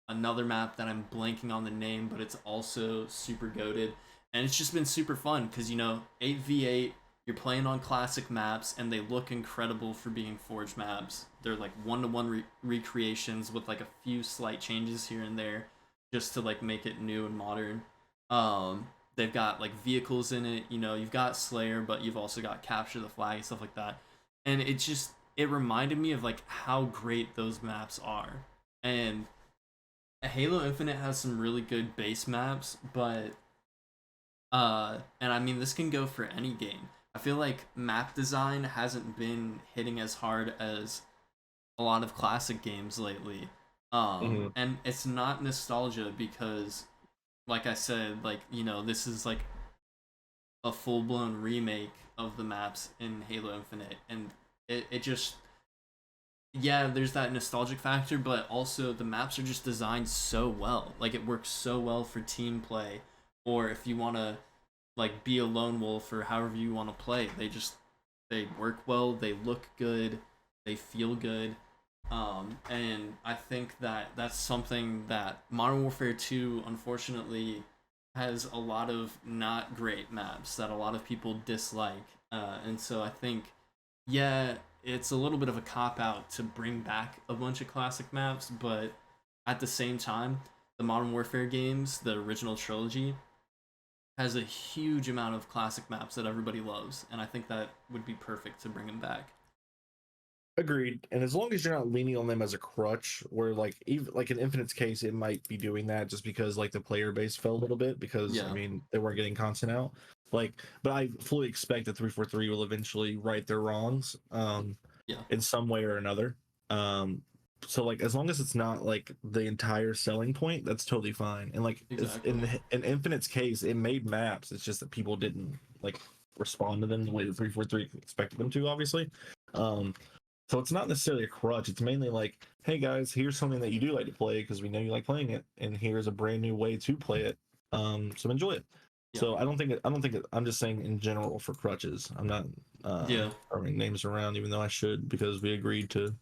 another map that I'm blanking on the name, but it's also super goated. And it's just been super fun because 8v8, you're playing on classic maps, and they look incredible for being Forge maps. They're like one-to-one recreations with like a few slight changes here and there, just to like make it new and modern. They've got like vehicles in it. You've got Slayer, but you've also got Capture the Flag and stuff like that. And it reminded me of like how great those maps are. And Halo Infinite has some really good base maps, but and I mean this can go for any game. I feel like map design hasn't been hitting as hard as a lot of classic games lately. mhm. And it's not nostalgia because like I said, like, this is like a full blown remake of the maps in Halo Infinite, and it just, yeah, there's that nostalgic factor, but also the maps are just designed so well. Like it works so well for team play, or if you want to like be a lone wolf or however you want to play. They work well, they look good, they feel good. And I think that that's something that Modern Warfare 2 unfortunately has a lot of not great maps that a lot of people dislike. And so I think, yeah, it's a little bit of a cop out to bring back a bunch of classic maps, but at the same time, the Modern Warfare games, the original trilogy, has a huge amount of classic maps that everybody loves, and I think that would be perfect to bring them back. Agreed. And as long as you're not leaning on them as a crutch, where like even like in Infinite's case, it might be doing that just because like the player base fell a little bit because I Yeah, mean they weren't getting content out. Like, but I fully expect that 343 will eventually right their wrongs, yeah, in some way or another. So like as long as it's not like the entire selling point, that's totally fine. And like exactly. in Infinite's case, it made maps. It's just that people didn't like respond to them the way the 343 expected them to, obviously. Um, so it's not necessarily a crutch. It's mainly like, hey guys, here's something that you do like to play because we know you like playing it, and here's a brand new way to play it. So enjoy it. Yeah, So I don't think I'm just saying in general for crutches. I'm not yeah, throwing names around, even though I should because we agreed to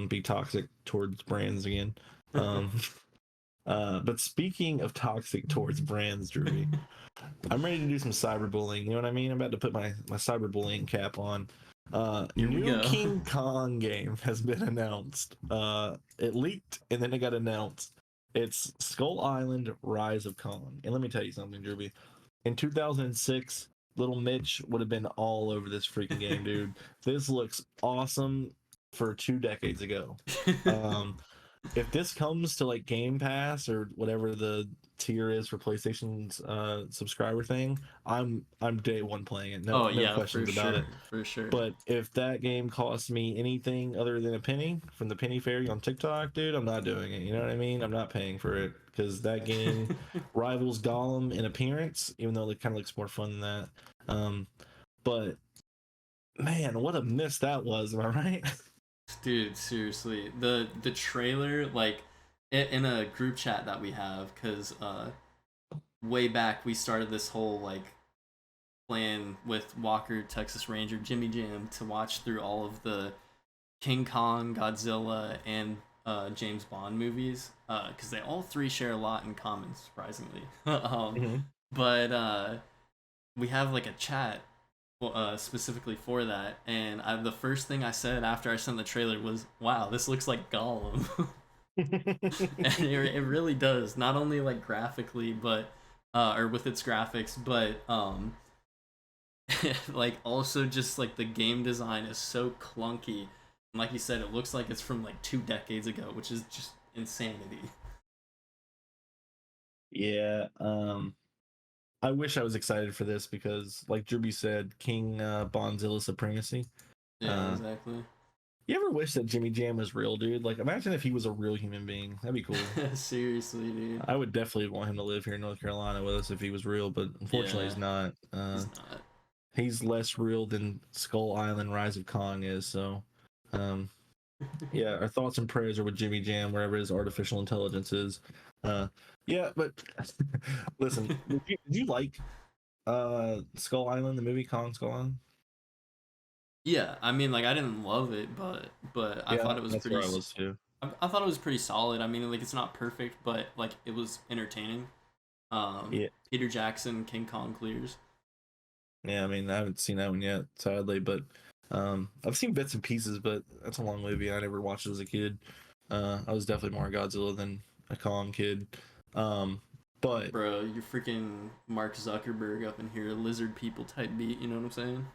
be toxic towards brands again. Um, but speaking of toxic towards brands, Drew, I'm ready to do some cyberbullying. You know what I mean? I'm about to put my cyberbullying cap on. Here we New go. King Kong game has been announced. It leaked and then it got announced. It's Skull Island: Rise of Kong. And let me tell you something, Derby. In 2006, little Mitch would have been all over this freaking game, dude. This looks awesome for 2 decades ago. Um, if this comes to like Game Pass or whatever the tier is for PlayStation's subscriber thing, I'm day one playing it. Oh No yeah, for questions about sure, it. for sure. But if that game costs me anything other than a penny from the penny fairy on TikTok, dude, I'm not doing it. You know what I mean? I'm not paying for it because that game rivals Gollum in appearance, even though it kind of looks more fun than that. But man, what a miss that was. Am I right? Dude, seriously, the trailer, like in a group chat that we have, because way back we started this whole like plan with Walker, Texas Ranger, Jimmy Jam to watch through all of the King Kong, Godzilla, and James Bond movies, because they all three share a lot in common, surprisingly. Mhm. But we have like a chat specifically for that, and the first thing I said after I sent the trailer was, "Wow, this looks like Gollum," and it really does. Not only like graphically, but or with its graphics, but like also just like the game design is so clunky. And like you said, it looks like it's from like 2 decades ago, which is just insanity. Yeah, I wish I was excited for this because, like Drewby said, King Bondzilla supremacy. Yeah, Uh, exactly. you ever wish that Jimmy Jam was real, dude? Like, imagine if he was a real human being. That'd be cool. Seriously, dude. I would definitely want him to live here in North Carolina with us if he was real, but unfortunately, Yeah, he's not. he's not. He's less real than Skull Island Rise of Kong is. So, um, yeah, our thoughts and prayers are with Jimmy Jam wherever his artificial intelligence is. Yeah, but listen, did you like Skull Island, the movie Kong Skull Island? Yeah, I mean, like I didn't love it, but I Yeah, thought it was that's pretty. where I was too. I thought it was pretty solid. I mean, like it's not perfect, but like it was entertaining. Yeah, Peter Jackson, King Kong clears. yeah. I mean, I haven't seen that one yet, sadly, but I've seen bits and pieces. But that's a long movie. I never watched it as a kid. I was definitely more a Godzilla than a Kong kid. Um, but Bro, you're freaking Mark Zuckerberg up in here, lizard people type beat. You know what I'm saying?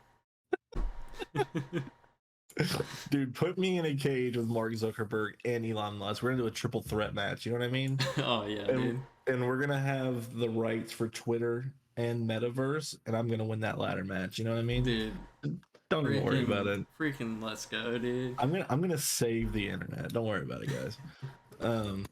dude, put me in a cage with Mark Zuckerberg and Elon Musk. We're gonna do a triple threat match. You know what I mean? Oh yeah, and dude. and we're gonna have the rights for Twitter and Metaverse, and I'm gonna win that ladder match. You know what I mean? Dude, Don't even worry about freaking, it. freaking, let's go, dude. I'm gonna save the internet. Don't worry about it, guys. Um,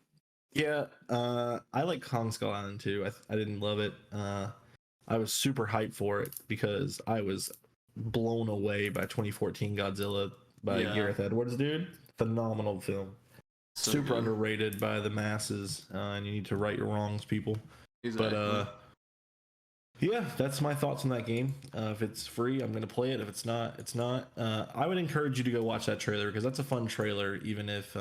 yeah, I like Kong Skull Island too. I didn't love it. I was super hyped for it because I was blown away by 2014 Godzilla by Yeah, Gareth Edwards, dude. Phenomenal film. so Super good. underrated by the masses, and you need to right your wrongs, people. But Exactly. yeah, that's my thoughts on that game. If it's free, I'm gonna play it. If it's not, it's not. I would encourage you to go watch that trailer because that's a fun trailer. Even if,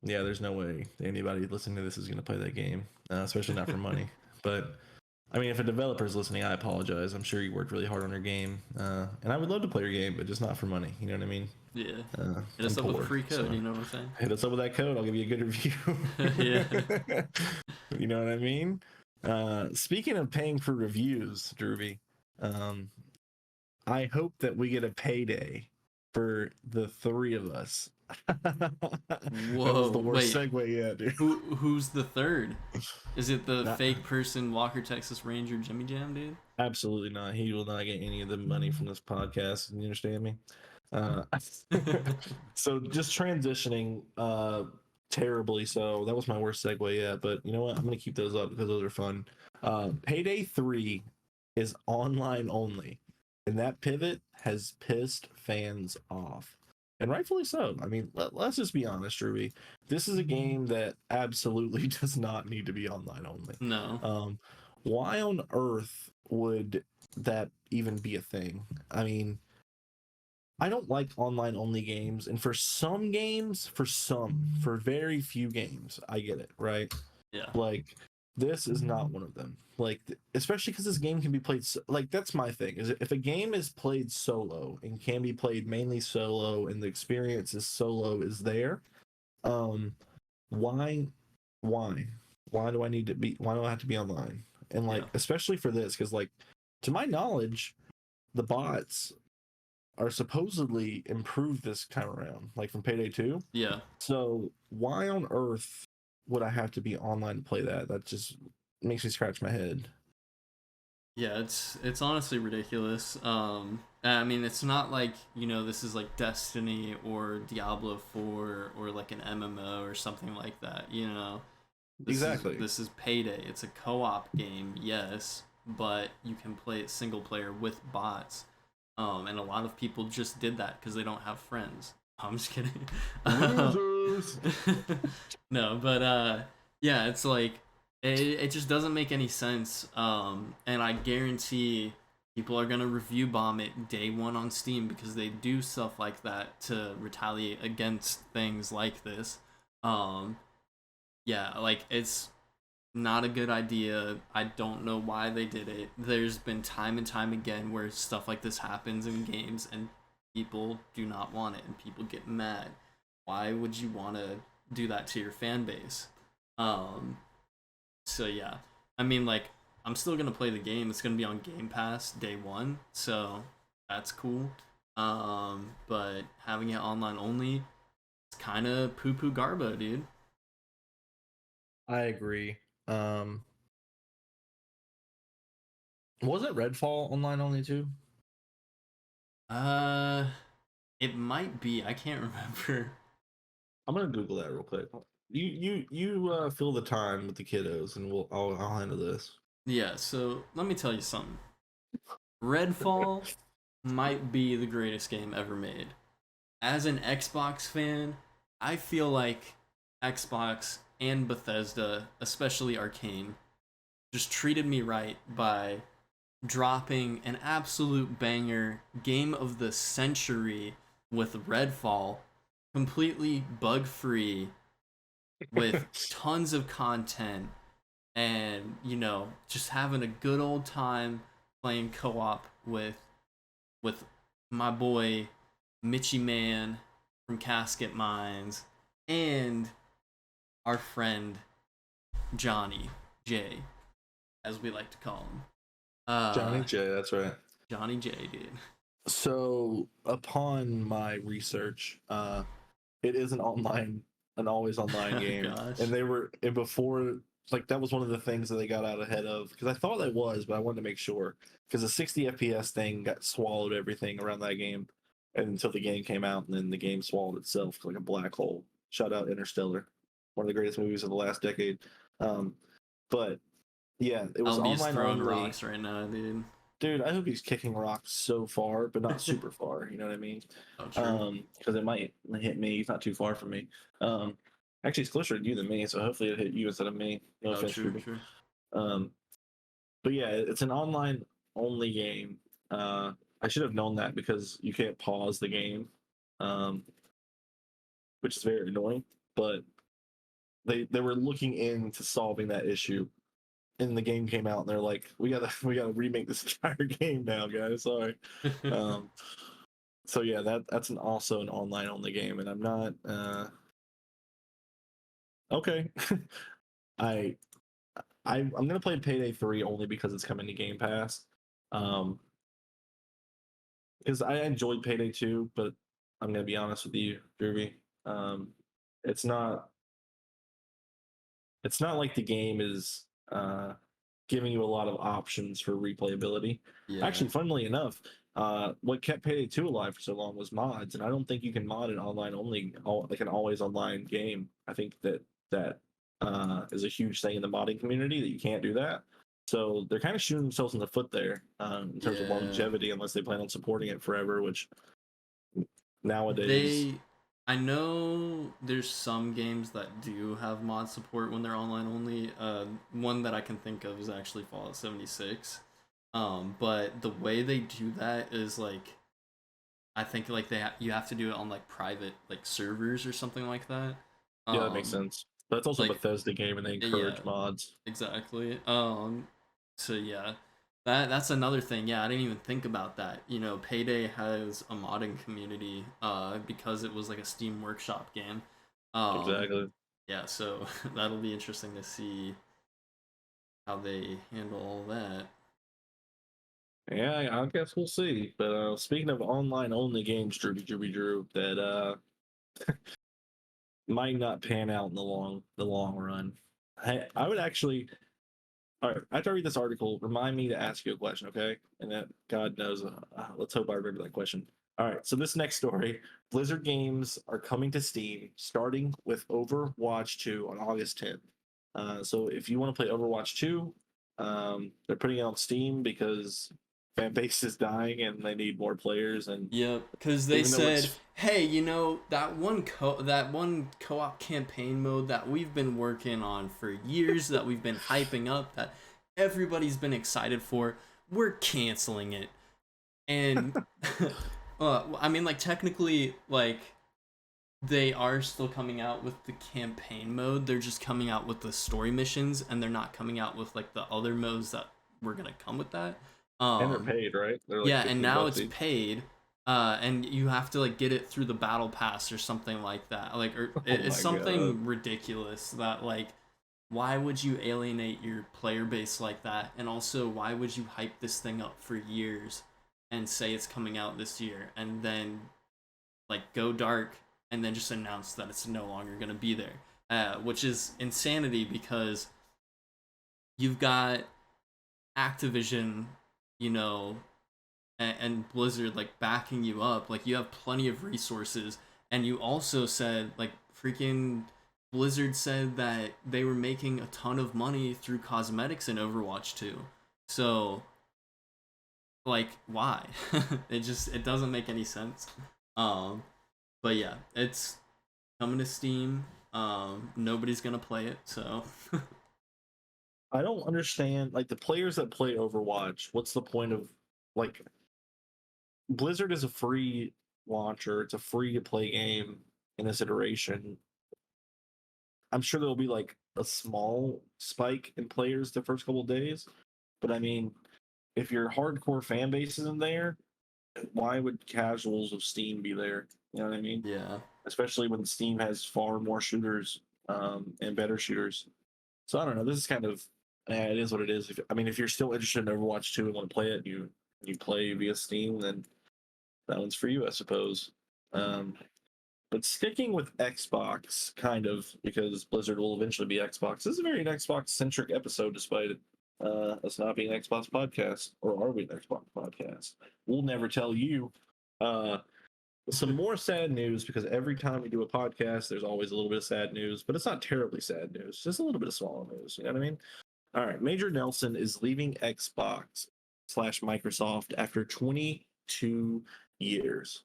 yeah, there's no way anybody listening to this is gonna play that game, especially not for money. But I mean, if a developer is listening, I apologize. I'm sure you worked really hard on your game, and I would love to play your game, but just not for money. You know what I mean? Yeah. Hit I'm us up with a poor, free code. so You know what I'm saying? hit us up with that code. I'll give you a good review. Yeah. You know what I mean? Speaking of paying for reviews, Drewby, um, I hope that we get a payday for the three of us. That was Whoa. the worst Wait. segue yet, dude. Who's the third? Is it the Not- fake person, Walker, Texas Ranger, Jimmy Jam, dude? Absolutely not. He will not get any of the money from this podcast. You understand me? Uh, so just transitioning terribly. So that was my worst segue yet. But you know what? I'm gonna keep those up because those are fun. Payday 3 is online only, and that pivot has pissed fans off, and rightfully so. I mean, let's just be honest, Ruby. This is a game that absolutely does not need to be online only. No. Why on earth would that even be a thing? I mean, I don't like online only games, and for some games, for very few games, I get it, right? Yeah. Like, this is not one of them. Like, especially because this game can be played, like, that's my thing, is if a game is played solo and can be played mainly solo and the experience is solo is there, um, why, why? Why do I need to be, why do I have to be online? And, like, Yeah. especially for this, because, like, to my knowledge, the bots are supposedly improved this time around, like from Payday 2. Yeah. So why on earth would I have to be online to play that? That just makes me scratch my head. Yeah, it's honestly ridiculous. I mean, it's not like, this is like Destiny or Diablo 4 or like an MMO or something like that, Exactly. This is Payday. It's a co-op game, yes, but you can play it single player with bots. And a lot of people just did that because they don't have friends. I'm just kidding. Losers. No, but yeah, it's like It just doesn't make any sense. And I guarantee people are gonna review bomb it day one on Steam because they do stuff like that to retaliate against things like this. Um, yeah, like it's not a good idea. I don't know why they did it. There's been time and time again where stuff like this happens in games and people do not want it and people get mad. Why would you want to do that to your fan base? Um, so yeah, I mean, like, I'm still gonna play the game. It's gonna be on Game Pass day one, so that's cool. But having it online only, it's kind of poo poo garbo, dude. I agree. Um, wasn't Redfall online only too? Uh, it might be. I can't remember. I'm gonna Google that real quick. You fill the time with the kiddos, and I'll handle this. Yeah. So let me tell you something. Redfall might be the greatest game ever made. As an Xbox fan, I feel like Xbox and Bethesda, especially Arcane, just treated me right by dropping an absolute banger game of the century with Redfall, completely bug free, with tons of content, and just having a good old time playing co-op with my boy Mitchy Man from Casket Mines and our friend Johnny J, as we like to call him. Johnny J, that's right. Johnny J, dude. So upon my research, it is an always online Oh game, gosh. and before, like, that was one of the things that they got out ahead of, because I thought it was, but I wanted to make sure, because the 60 FPS thing got swallowed everything around that game, and until the game came out, and then the game swallowed itself like a black hole. Shout out Interstellar, one of the greatest movies of the last decade. Um, but yeah, it was Albie's online throwing only. rocks right now, dude. Dude, I hope he's kicking rocks so far, but not super far. You know what I mean? Oh, true. Because it might hit me. He's not too far from me. Um, actually, it's closer to you than me, so hopefully it hit you instead of me. No Oh, offense, true, people. true. Um, but yeah, it's an online only game. I should have known that because you can't pause the game, um, which is very annoying. But they were looking into solving that issue, and the game came out, and they're like, we gotta remake this entire game now, guys. Sorry. Um, so yeah, that's also an online only game, and I'm not okay. I I'm gonna play Payday 3 only because it's coming to Game Pass. Um, because I enjoyed Payday 2, but I'm gonna be honest with you, Groovy. Um, it's not it's not like the game is giving you a lot of options for replayability. Yeah. Actually, funnily enough, what kept Payday 2 alive for so long was mods, and I don't think you can mod an online only, like an always online game. I think that is a huge thing in the modding community that you can't do that. So they're kind of shooting themselves in the foot there, in terms of Yeah. longevity, unless they plan on supporting it forever, which nowadays. They I know there's some games that do have mod support when they're online only. One that I can think of is actually Fallout 76. But the way they do that is like I think like you have to do it on like private like servers or something like that. Yeah, that makes Um sense. But it's also a like Bethesda game, and they yeah, encourage mods. exactly. So yeah, that's another thing. Yeah, I didn't even think about that. Payday has a modding community because it was like a Steam Workshop game. Um, Exactly. yeah, so that'll be interesting to see how they handle all that. Yeah, I guess we'll see. But speaking of online only games, Drew, that might not pan out in the long run. I would actually. All right, after I read this article, remind me to ask you a question, okay? And that God knows, let's hope I remember that question. All right, so this next story, Blizzard games are coming to Steam, starting with Overwatch 2 on August 10th. So if you want to play Overwatch 2, they're putting it on Steam because fan base is dying and they need more players. And Yep, because they even though said, "Hey, you know that one co-op campaign mode that we've been working on for years, that we've been hyping up, that everybody's been excited for, we're canceling it." And I mean, like technically, like they are still coming out with the campaign mode. They're just coming out with the story missions, and they're not coming out with like the other modes that were gonna come with that. and they're paid, right? They're like Yeah, and now $15 it's each. paid, and you have to like get it through the battle pass or something like that. Like, or Oh it's my god. something ridiculous that like, why would you alienate your player base like that? And also, why would you hype this thing up for years and say it's coming out this year, and then like go dark and then just announce that it's no longer gonna be there? Which is insanity because you've got Activision, you know, and Blizzard like backing you up. Like you have plenty of resources, and you also said like freaking Blizzard said that they were making a ton of money through cosmetics in Overwatch 2. So like why? It doesn't make any sense. Um but yeah, it's coming to Steam. Nobody's gonna play it, so I don't understand, like, the players that play Overwatch. What's the point of, like, Blizzard is a free launcher. It's a free to play game in this iteration. I'm sure there'll be like a small spike in players the first couple of days, but I mean, if your hardcore fan base isn't there, why would casuals of Steam be there? You know what I mean? yeah. Especially when Steam has far more shooters, and better shooters. So I don't know. This is kind of, it is what it is. I mean, if you're still interested in Overwatch 2 and want to play it, you play via Steam, then that one's for you, I suppose. Um, but sticking with Xbox, kind of, because Blizzard will eventually be Xbox. This is a very Xbox centric episode, despite us not being an Xbox podcast. Or are we an Xbox podcast? We'll never tell you. Uh, some more sad news, because every time we do a podcast, there's always a little bit of sad news, but it's not terribly sad news, just a little bit of small news. You know what I mean? All right. Major Nelson is leaving Xbox slash Microsoft after 22 years.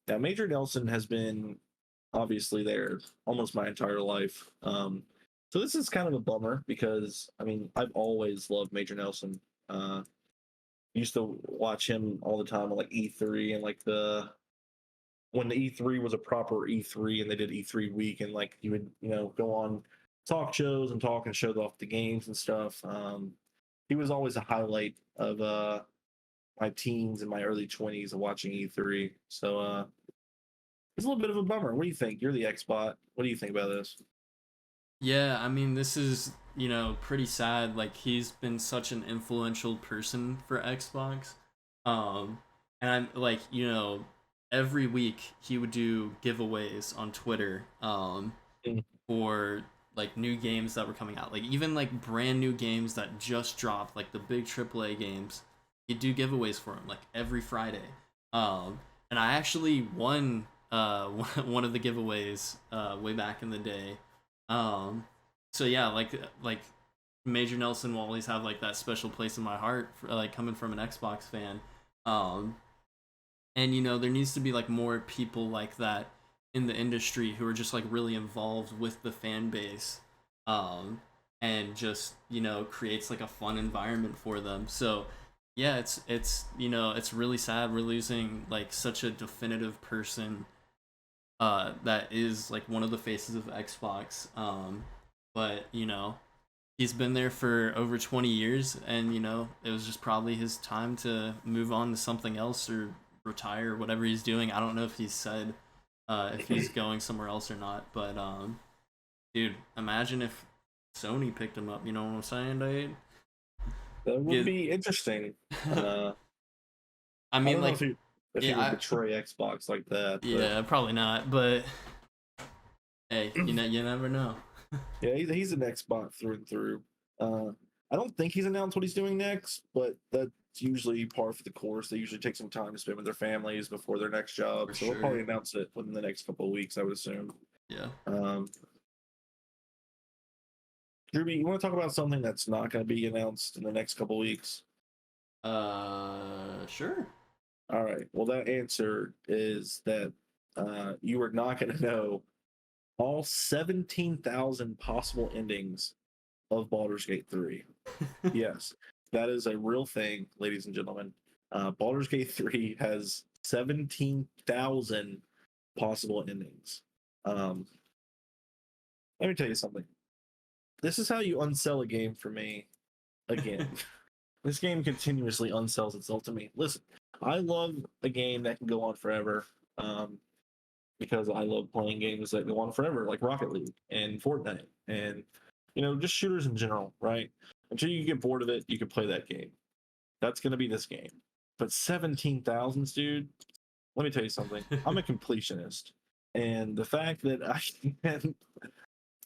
Now, Major Nelson has been obviously there almost my entire life. So this is kind of a bummer because, I mean, I've always loved Major Nelson. Used to watch him all the time on like E3 and like when the E3 was a proper E3 and they did E3 week, and like he would, go on talk shows and talk and show off the games and stuff. He was always a highlight of my teens and my early 20s of watching E3. So it's a little bit of a bummer. What do you think? You're the Xbot. What do you think about this? Yeah, I mean, this is, pretty sad. Like, he's been such an influential person for Xbox. And I'm like, every week he would do giveaways on Twitter, Mm. for like new games that were coming out. Like, even like brand new games that just dropped, like the big AAA games. He'd do giveaways for them like every Friday. And I actually won one of the giveaways way back in the day. So yeah, like Major Nelson will always have like that special place in my heart for, like coming from an Xbox fan. Um, and there needs to be like more people like that in the industry who are just like really involved with the fan base. And just creates like a fun environment for them. So yeah, it's really sad we're losing like such a definitive person that is like one of the faces of Xbox. But he's been there for over 20 years, and it was just probably his time to move on to something else or retire or whatever he's doing. I don't know if he's said if he's going somewhere else or not, but dude, imagine if Sony picked him up. You know what I'm saying, dude? That would Get, be interesting. I I mean, don't know like, if he would yeah, betray Xbox like that, but yeah, probably not. But hey, you never know. yeah, he's an Xbox through and through. Uh, I don't think he's announced what he's doing next, but that's usually par for the course. They usually take some time to spend with their families before their next job, For so they'll probably sure. announce it within the next couple of weeks, I would assume. Yeah. Um, Drewby, you want to talk about something that's not going to be announced in the next couple of weeks? Sure. All right. Well, that answer is that you are not going to know all 17,000 possible endings of Baldur's Gate 3. Yes, that is a real thing, ladies and gentlemen. Baldur's Gate 3 has 17,000 possible endings. Let me tell you something. This is how you unsell a game for me again. This game continuously unsells itself to me. Listen, I love a game that can go on forever because I love playing games that go on forever, like Rocket League and Fortnite and, just shooters in general, right? Until you get bored of it, you can play that game. That's going to be this game. But 17,000, dude, let me tell you something. I'm a completionist. And the fact that I can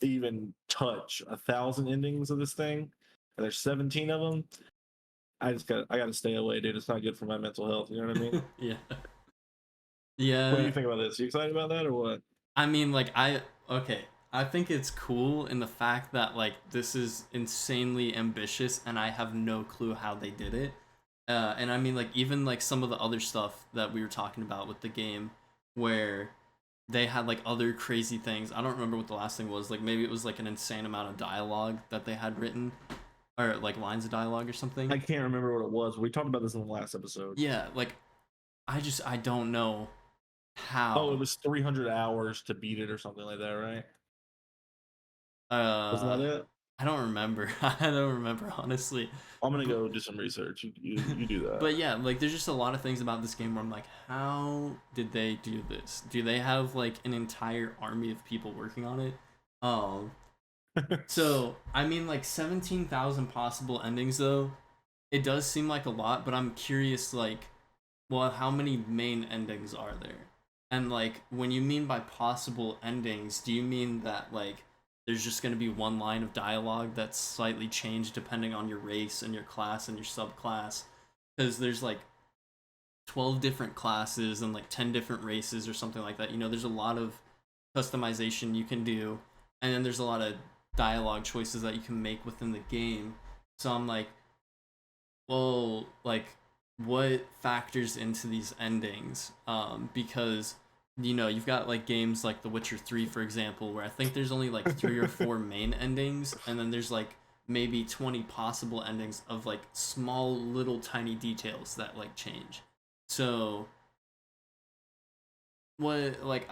even touch 1,000 endings of this thing, and there's 17 of them, I gotta stay away, dude. It's not good for my mental health. You know what I mean? Yeah. What do Yeah. you think about this? You excited about that or what? I mean, like, okay. I think it's cool in the fact that, like, this is insanely ambitious and I have no clue how they did it. And I mean, like, even, like, some of the other stuff that we were talking about with the game where they had, like, other crazy things. I don't remember what the last thing was. Like, maybe it was, like, an insane amount of dialogue that they had written, or, like, lines of dialogue or something. I can't remember what it was. We talked about this in the last episode. Yeah, like, I don't know Oh, it how. was 300 hours to beat it or something like that, right? Wasn't Uh, that it? I don't remember. I don't remember, honestly. I'm gonna But, go do some research. You do that. but yeah, like, there's just a lot of things about this game where I'm like, how did they do this? Do they have, like, an entire army of people working on it? Um, so, I mean, like, 17,000 possible endings, though, it does seem like a lot, but I'm curious, like, well, how many main endings are there? And, like, when you mean by possible endings, do you mean that, like, there's just going to be one line of dialogue that's slightly changed depending on your race and your class and your subclass? Because there's, like, 12 different classes and, like, 10 different races or something like that. There's a lot of customization you can do, and then there's a lot of dialogue choices that you can make within the game. So I'm like, well, like, what factors into these endings? Because you've got, like, games like The Witcher 3, for example, where I think there's only, like, 3 or 4 main endings, and then there's, like, maybe 20 possible endings of, like, small little tiny details that, like, change. So what, like,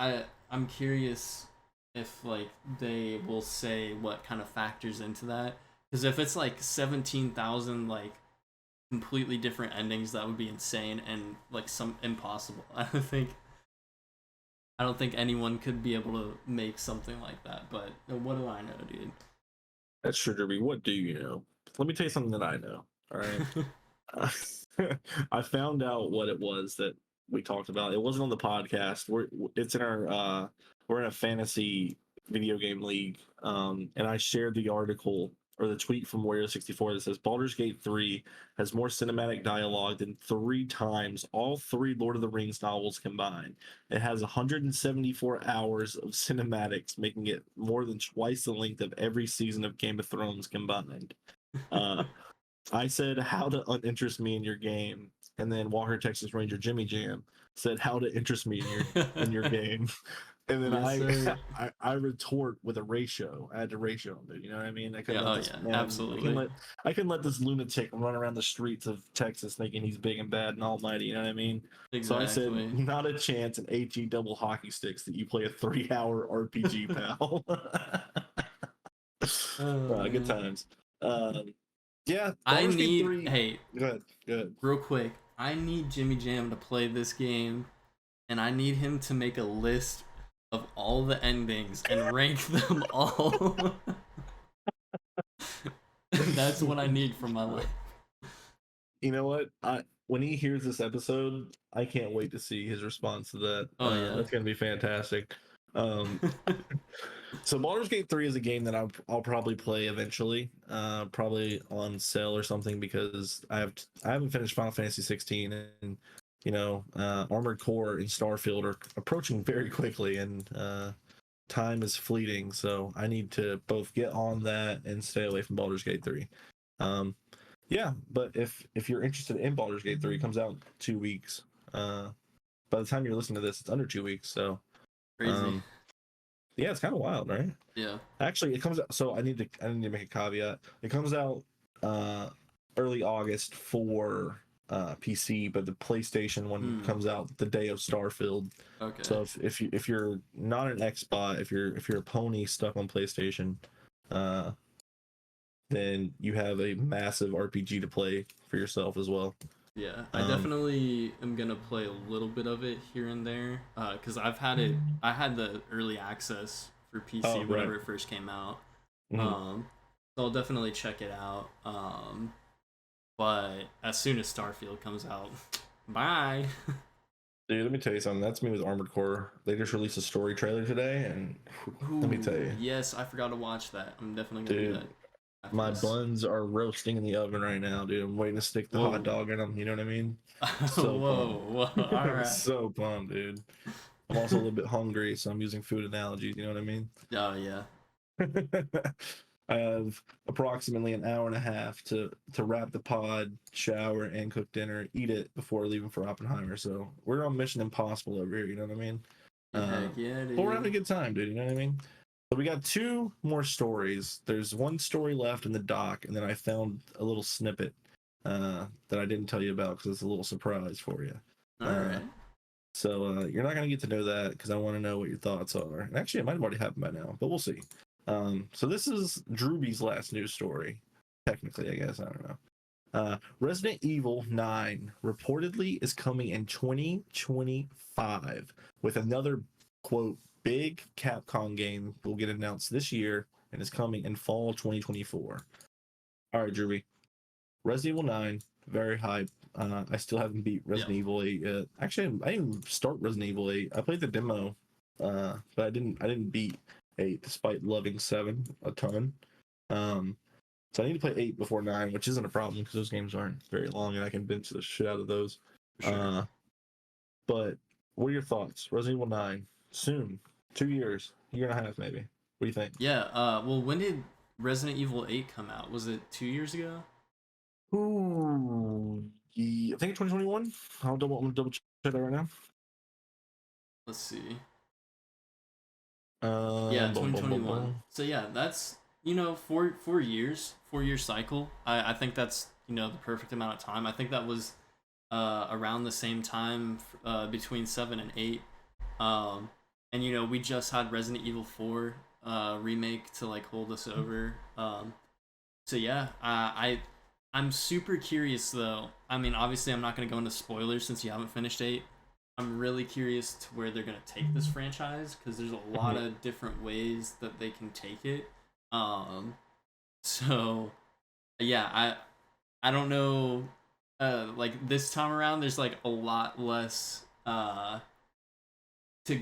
I'm curious if, like, they will say what kind of factors into that, because if it's like 17,000, like, completely different endings, that would be insane and, like, some impossible. I don't think anyone could be able to make something like that, but what do I know, dude? That's true, Derby. What do you know? Let me tell you something that I know. All right. I found out what it was that we talked about. It wasn't on the podcast. It's in our we're in a fantasy video game league. And I shared the article or the tweet from Warrior64 that says Baldur's Gate 3 has more cinematic dialogue than 3 times all 3 Lord of the Rings novels combined. It has 174 hours of cinematics, making it more than twice the length of every season of Game of Thrones combined. I said how to uninterest me in your game, and then Walker Texas Ranger Jimmy Jam said how to interest me in your game, and then Yes, sir. I retort with a ratio. I had to ratio them, you know what I mean? I Yeah, couldn't let oh this yeah, man. absolutely. I can let this lunatic run around the streets of Texas thinking he's big and bad and almighty. You know what I mean? So I said, Exactly. not a chance in HE double hockey sticks that you play a 3-hour RPG, pal. Oh Good man. times. Yeah, I Baldur's Gate need, 3. hey, Good, good. real quick, I need Jimmy Jam to play this game, and I need him to make a list of all the endings and rank them all. That's what I need for my life. You know what? When he hears this episode, I can't wait to see his response to that. Oh yeah. That's gonna be fantastic. Um, so Baldur's Gate 3 is a game that I'll probably play eventually, probably on sale or something because I haven't finished Final Fantasy 16 and Armored Core and Starfield are approaching very quickly and time is fleeting, so I need to both get on that and stay away from Baldur's Gate 3. Um, Yeah, but if you're interested in Baldur's Gate 3, it comes out in 2 weeks. By the time you're listening to this, it's under 2 weeks. So, Crazy. um, yeah, it's kind of wild, right? Yeah. Actually, it comes out. So I need to make a caveat. It comes out uh early August for PC, but the PlayStation one Hmm. comes out the day of Starfield. Okay. So if you're not an Xbox, if you're a pony stuck on PlayStation, uh, then you have a massive RPG to play for yourself as well. Yeah, I Um, definitely am gonna play a little bit of it here and there, because I've had it. I had the early access for PC oh right. whenever it first came out. Mhm. So I'll definitely check it out. But as soon as Starfield comes out, bye. Dude, let me tell you something. That's me with Armored Core. They just released a story trailer today, and let me tell Ooh, you, yes, I forgot to watch that. I'm definitely gonna do dude, that after my this. buns are roasting in the oven right now, dude. I'm waiting to stick the hot Whoa. dog in them. You know what I mean? So Whoa, pumped. whoa, all I'm right. so pumped, dude. I'm also a little bit hungry, so I'm using food analogies. You know what I mean? Oh yeah. I have approximately an hour and a half to wrap the pod, shower, and cook dinner, eat it before leaving for Oppenheimer. So we're on Mission Impossible over here. You know what I mean? Heck yeah, But we're having dude. a good time, dude. You know what I mean? So we got two more stories. There's one story left in the doc, and then I found a little snippet that I didn't tell you about because it's a little surprise for you. All Uh, right. so you're not gonna get to know that because I want to know what your thoughts are. And actually, it might have already happened by now, but we'll see. So this is Drewby's last news story. Technically, I guess I don't know. Resident Evil 9 reportedly is coming in 2025 with another quote big Capcom game will get announced this year and is coming in fall 2024. All right, Drewby. Resident Evil 9, very hype. I still haven't beat Yeah. Resident Evil 8 yet. Actually, I didn't start Resident Evil 8. I played the demo, but I didn't beat 8 despite loving 7 a ton. Um, so I need to play 8 before 9, which isn't a problem because those games aren't very long and I can binge the shit out of those. For sure. Uh, but what are your thoughts? Resident Evil 9, soon, 2 years, year and a half maybe. What do you think? Yeah. Well, when did Resident Evil 8 come out? Was it 2 years ago? Ooh, yeah, I think 2021. I'm gonna double check that right now. Let's see. Yeah, Boom, boom, boom, 2021. boom. So yeah, that's 4 years, 4 year cycle. I think that's the perfect amount of time. I think that was around the same time between 7 and 8. Um, and we just had Resident Evil 4 remake to like hold us over. So yeah, I'm super curious though. I mean, obviously I'm not gonna go into spoilers since you haven't finished 8. I'm really curious to where they're gonna take this franchise because there's a lot Mhm. of different ways that they can take it. Um, so yeah, I don't know. Like this time around, there's like a lot less to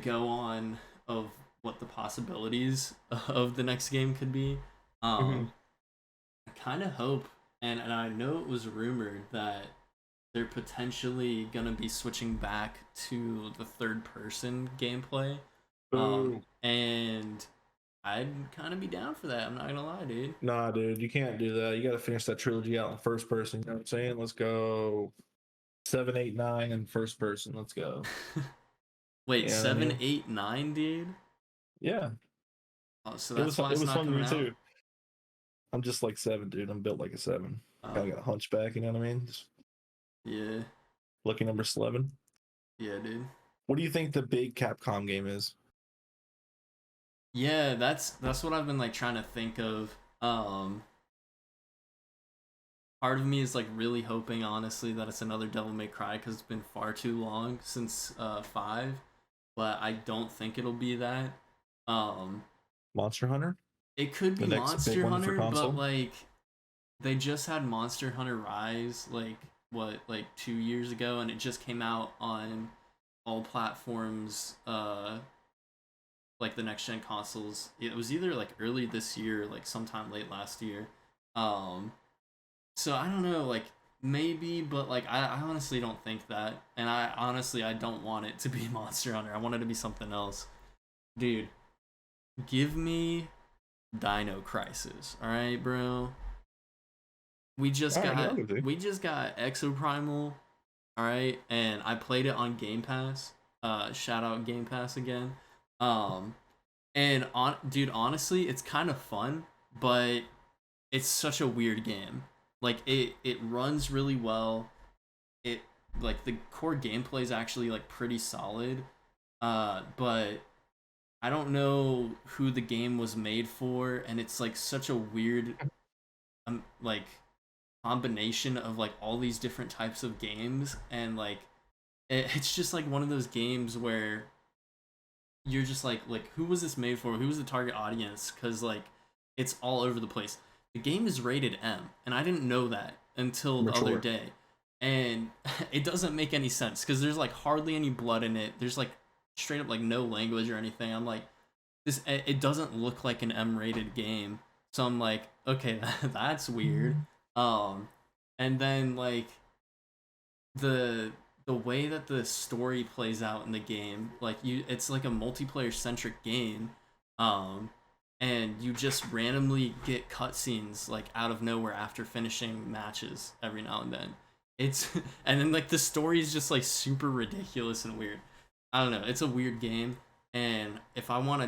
go on of what the possibilities of the next game could be. Mhm. Um, I kind of hope, and I know it was rumored that they're potentially gonna be switching back to the third person gameplay. Boo. And I'd kind of be down for that. I'm not gonna lie, dude. Nah, dude, you can't do that. You got to finish that trilogy out in first person. You know what I'm saying? Let's go 7, 8, 9 in first person. Let's go. Wait, You know what I seven, mean? eight, nine, dude. Yeah, Oh, so it was that's why it it's was not fun to coming me out. too. I'm just like 7, dude. I'm built like a 7. Kind Oh, of got a hunchback. You know what I mean? Just yeah, lucky number 11. yeah, dude. What do you think the big Capcom game is? Yeah, that's what I've been like trying to think of. Part of me is like really hoping, honestly, that it's another Devil May Cry because it's been far too long since 5. But I don't think it'll be that. Um, Monster Hunter, it could the be next big Monster one for Hunter, but console. like they just had Monster Hunter Rise like what like 2 years ago, and it just came out on all platforms. Like the next gen consoles. It was either like early this year, or, like sometime late last year. Um, so I don't know, like maybe, but like I honestly don't think that, and I don't want it to be Monster Hunter. I want it to be something else, dude. Give me Dino Crisis, all right, bro. we just All right, got yeah, I'll do. Exoprimal, all right, and I played it on Game Pass. Shout out Game Pass again. Um, and dude, honestly, it's kind of fun, but it's such a weird game. Like it runs really well. It like the core gameplay is actually like pretty solid. But I don't know who the game was made for, and it's like such a weird like combination of like all these different types of games, and like it's just like one of those games where you're just like who was this made for? Who was the target audience? Because like it's all over the place. The game is rated M, and I didn't know that until the other Mature. day. And it doesn't make any sense because there's like hardly any blood in it. There's like straight up like no language or anything. I'm like, this it doesn't look like an M-rated game. So I'm like, okay, that's weird. And then like the the way that the story plays out in the game, like it's like a multiplayer centric game. Um and you just randomly get cutscenes like out of nowhere after finishing matches every now and then. It's and then like the story is just like super ridiculous and weird. I don't know. It's a weird game, and if I want a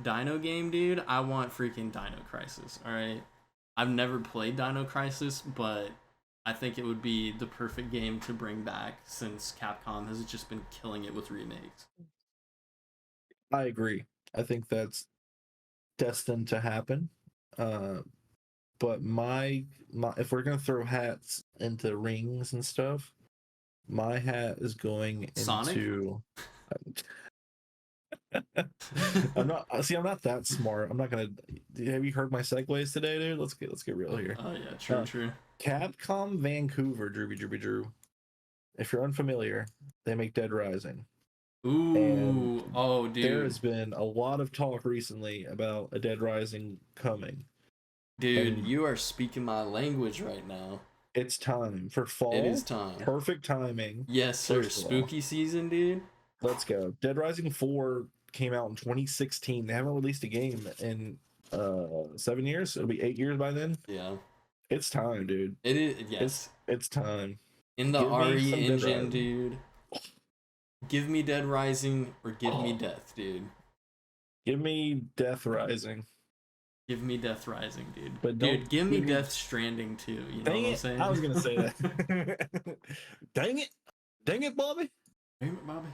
Dino game, dude, I want freaking Dino Crisis. All right, I've never played Dino Crisis, but I think it would be the perfect game to bring back since Capcom has just been killing it with remakes. I agree. I think that's destined to happen. Uh, but my if we're gonna throw hats into rings and stuff, my hat is going Sonic? into. I'm not. See, I'm not that smart. I'm not gonna. Have you heard my segues today, dude? Let's get real here. Oh yeah, true, true. Capcom Vancouver, Drew. If you're unfamiliar, they make Dead Rising. And Ooh, oh there dude, has been a lot of talk recently about a Dead Rising coming. dude, And you are speaking my language right now. it's time for It is fall. time. Perfect timing. Yes, sir. First of all, Spooky season, dude. let's go. Dead Rising 4 came out in 2016. They haven't released a game in 7 years. It'll be 8 years by then. Yeah. It's time, dude. It is. Yes. It's time. In the Give me RE some Dead engine, Rising. dude. Give me Dead Rising or give me Death, dude. Give me Death Rising. Give me Death Rising, dude. But Dude, give me give me- Death Stranding too. You know Dang what I'm it! saying? I was gonna say that. Dang it, Bobby. Damn it, Bobby.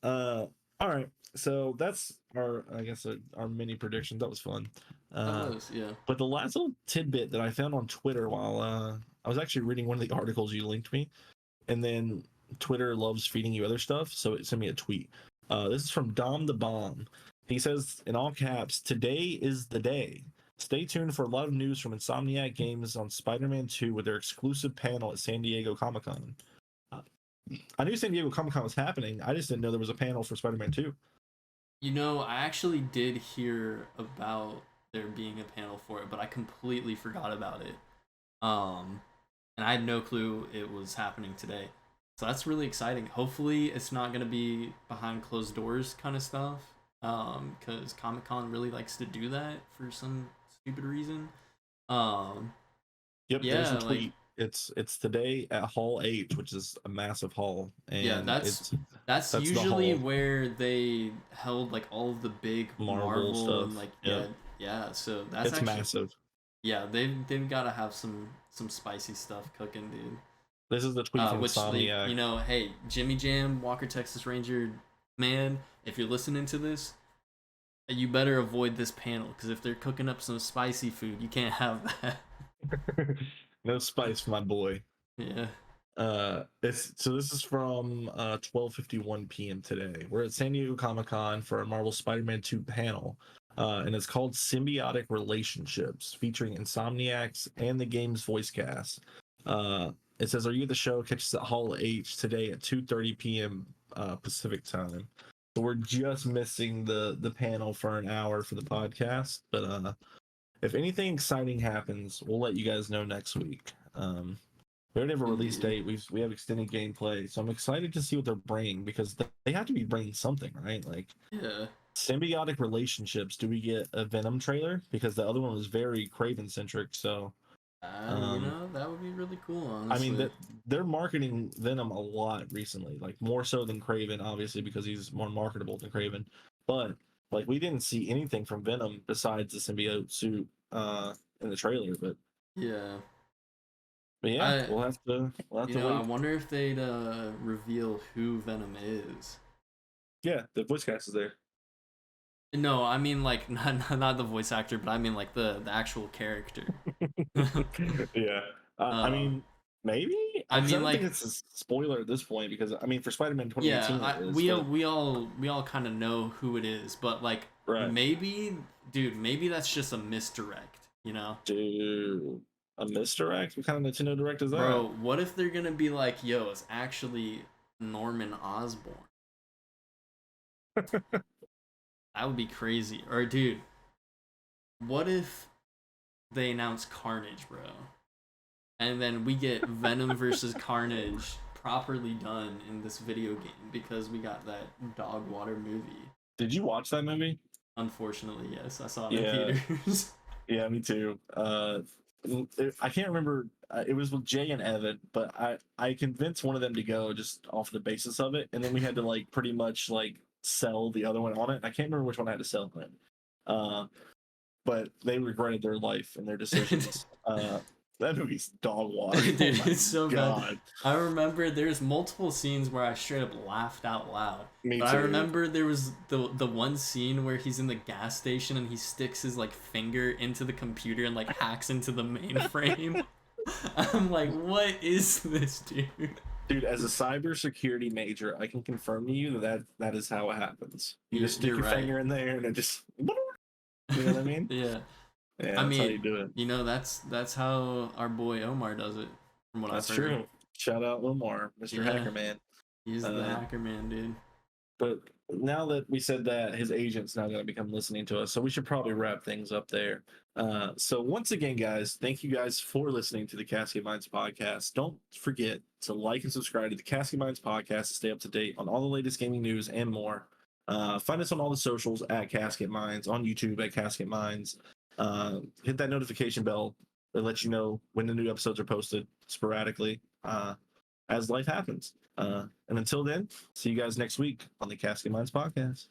All right. So that's our, I guess, our mini predictions. That was fun. That was, yeah. But the last little tidbit that I found on Twitter while I was actually reading one of the articles you linked me, and then Twitter loves feeding you other stuff, so it sent me a tweet. This is from Dom the Bomb. He says in all caps, "Today is the day. Stay tuned for a lot of news from Insomniac Games on Spider-Man 2 with their exclusive panel at San Diego Comic-Con." I knew San Diego Comic-Con was happening. I just didn't know there was a panel for Spider-Man 2. You know, I actually did hear about there being a panel for it, but I completely forgot about it. And I had no clue it was happening today. So that's really exciting. Hopefully, it's not gonna be behind closed doors kind of stuff. Because Comic Con really likes to do that for some stupid reason. Yep, there's Yeah, a tweet. like It's today at Hall H, which is a massive hall, yeah, and that's the usually hall. where they held like all of the big Marvel stuff. and like Yep. yeah. So that's It's actually massive. yeah. They've got to have some spicy stuff cooking, dude. This is the tweet from Which they, Insomniac. you know, hey, Jimmy Jam, Walker Texas Ranger, man, if you're listening to this, you better avoid this panel because if they're cooking up some spicy food, you can't have that. No spice for my boy. Yeah. This is from 12:51 p.m. today. We're at San Diego Comic-Con for a Marvel Spider-Man 2 panel. And it's called Symbiotic Relationships, featuring Insomniacs and the game's voice cast. It says, "Are you at the show? Catch us at Hall H today at 2:30 p.m. Pacific time." So we're just missing the panel for an hour for the podcast. But if anything exciting happens, we'll let you guys know next week. We already have a release date. We have extended gameplay, so I'm excited to see what they're bringing because they have to be bringing something, right? Like Yeah. Symbiotic Relationships. Do we get a Venom trailer? Because the other one was very Craven centric. So That would be really cool, I mean, honestly. they're marketing Venom a lot recently, like more so than Craven, obviously, because he's more marketable than Craven. But like, we didn't see anything from Venom besides the symbiote suit in the trailer. Yeah. But yeah, I we'll have to I wait. wonder if they'd reveal who Venom is. Yeah, the voice cast is there. No, I mean like not the voice actor, but I mean like the actual character. Yeah, I uh, mean, maybe. I I mean don't think like it's a spoiler at this point because I mean, for Spider-Man yeah, 2018, it is. we But all kind of know who it is, but like right, maybe, dude, maybe that's just a misdirect, you know? dude, a misdirect. What kind of Nintendo Direct is that? Bro, what if they're gonna be like, yo, it's actually Norman Osborn? That would be crazy. Or dude, what if they announce Carnage, bro? And then we get Venom versus Carnage properly done in this video game because we got that Dog Water movie. Did you watch that movie? Unfortunately, yes, I saw it in Yeah, theaters. yeah, me too. I can't remember. It was with Jay and Evan, but I convinced one of them to go just off the basis of it, and then we had to like pretty much like sell the other one on it. I can't remember which one I had to sell on it. Uh, but they regretted their life and their decisions. That movie's dog water. Dude, Oh my it's so bad. god. I remember there's multiple scenes where I straight up laughed out loud. Me But I too. remember there was the one scene where he's in the gas station and he sticks his like finger into the computer and like hacks into the mainframe. I'm like, what is this, dude? Dude, as a cybersecurity major, I can confirm to you that is how it happens. You just stick You're your right. finger in there and it just, you know what I mean? Yeah. Yeah, I that's how mean, you do it. that's how our boy Omar does it, from what That's I've heard. true. Shout out Lamar, Mr. Yeah, Hacker Man. he's the hacker man, dude. But now that we said that, his agent's now going to become listening to us, so we should probably wrap things up there. So once again, guys, thank you guys for listening to the Casket Minds podcast. Don't forget to like and subscribe to the Casket Minds podcast to stay up to date on all the latest gaming news and more. Find us on all the socials at Casket Minds, on YouTube at Casket Minds. Hit that notification bell that lets you know when the new episodes are posted sporadically as life happens. And until then, see you guys next week on the Casket Minds podcast.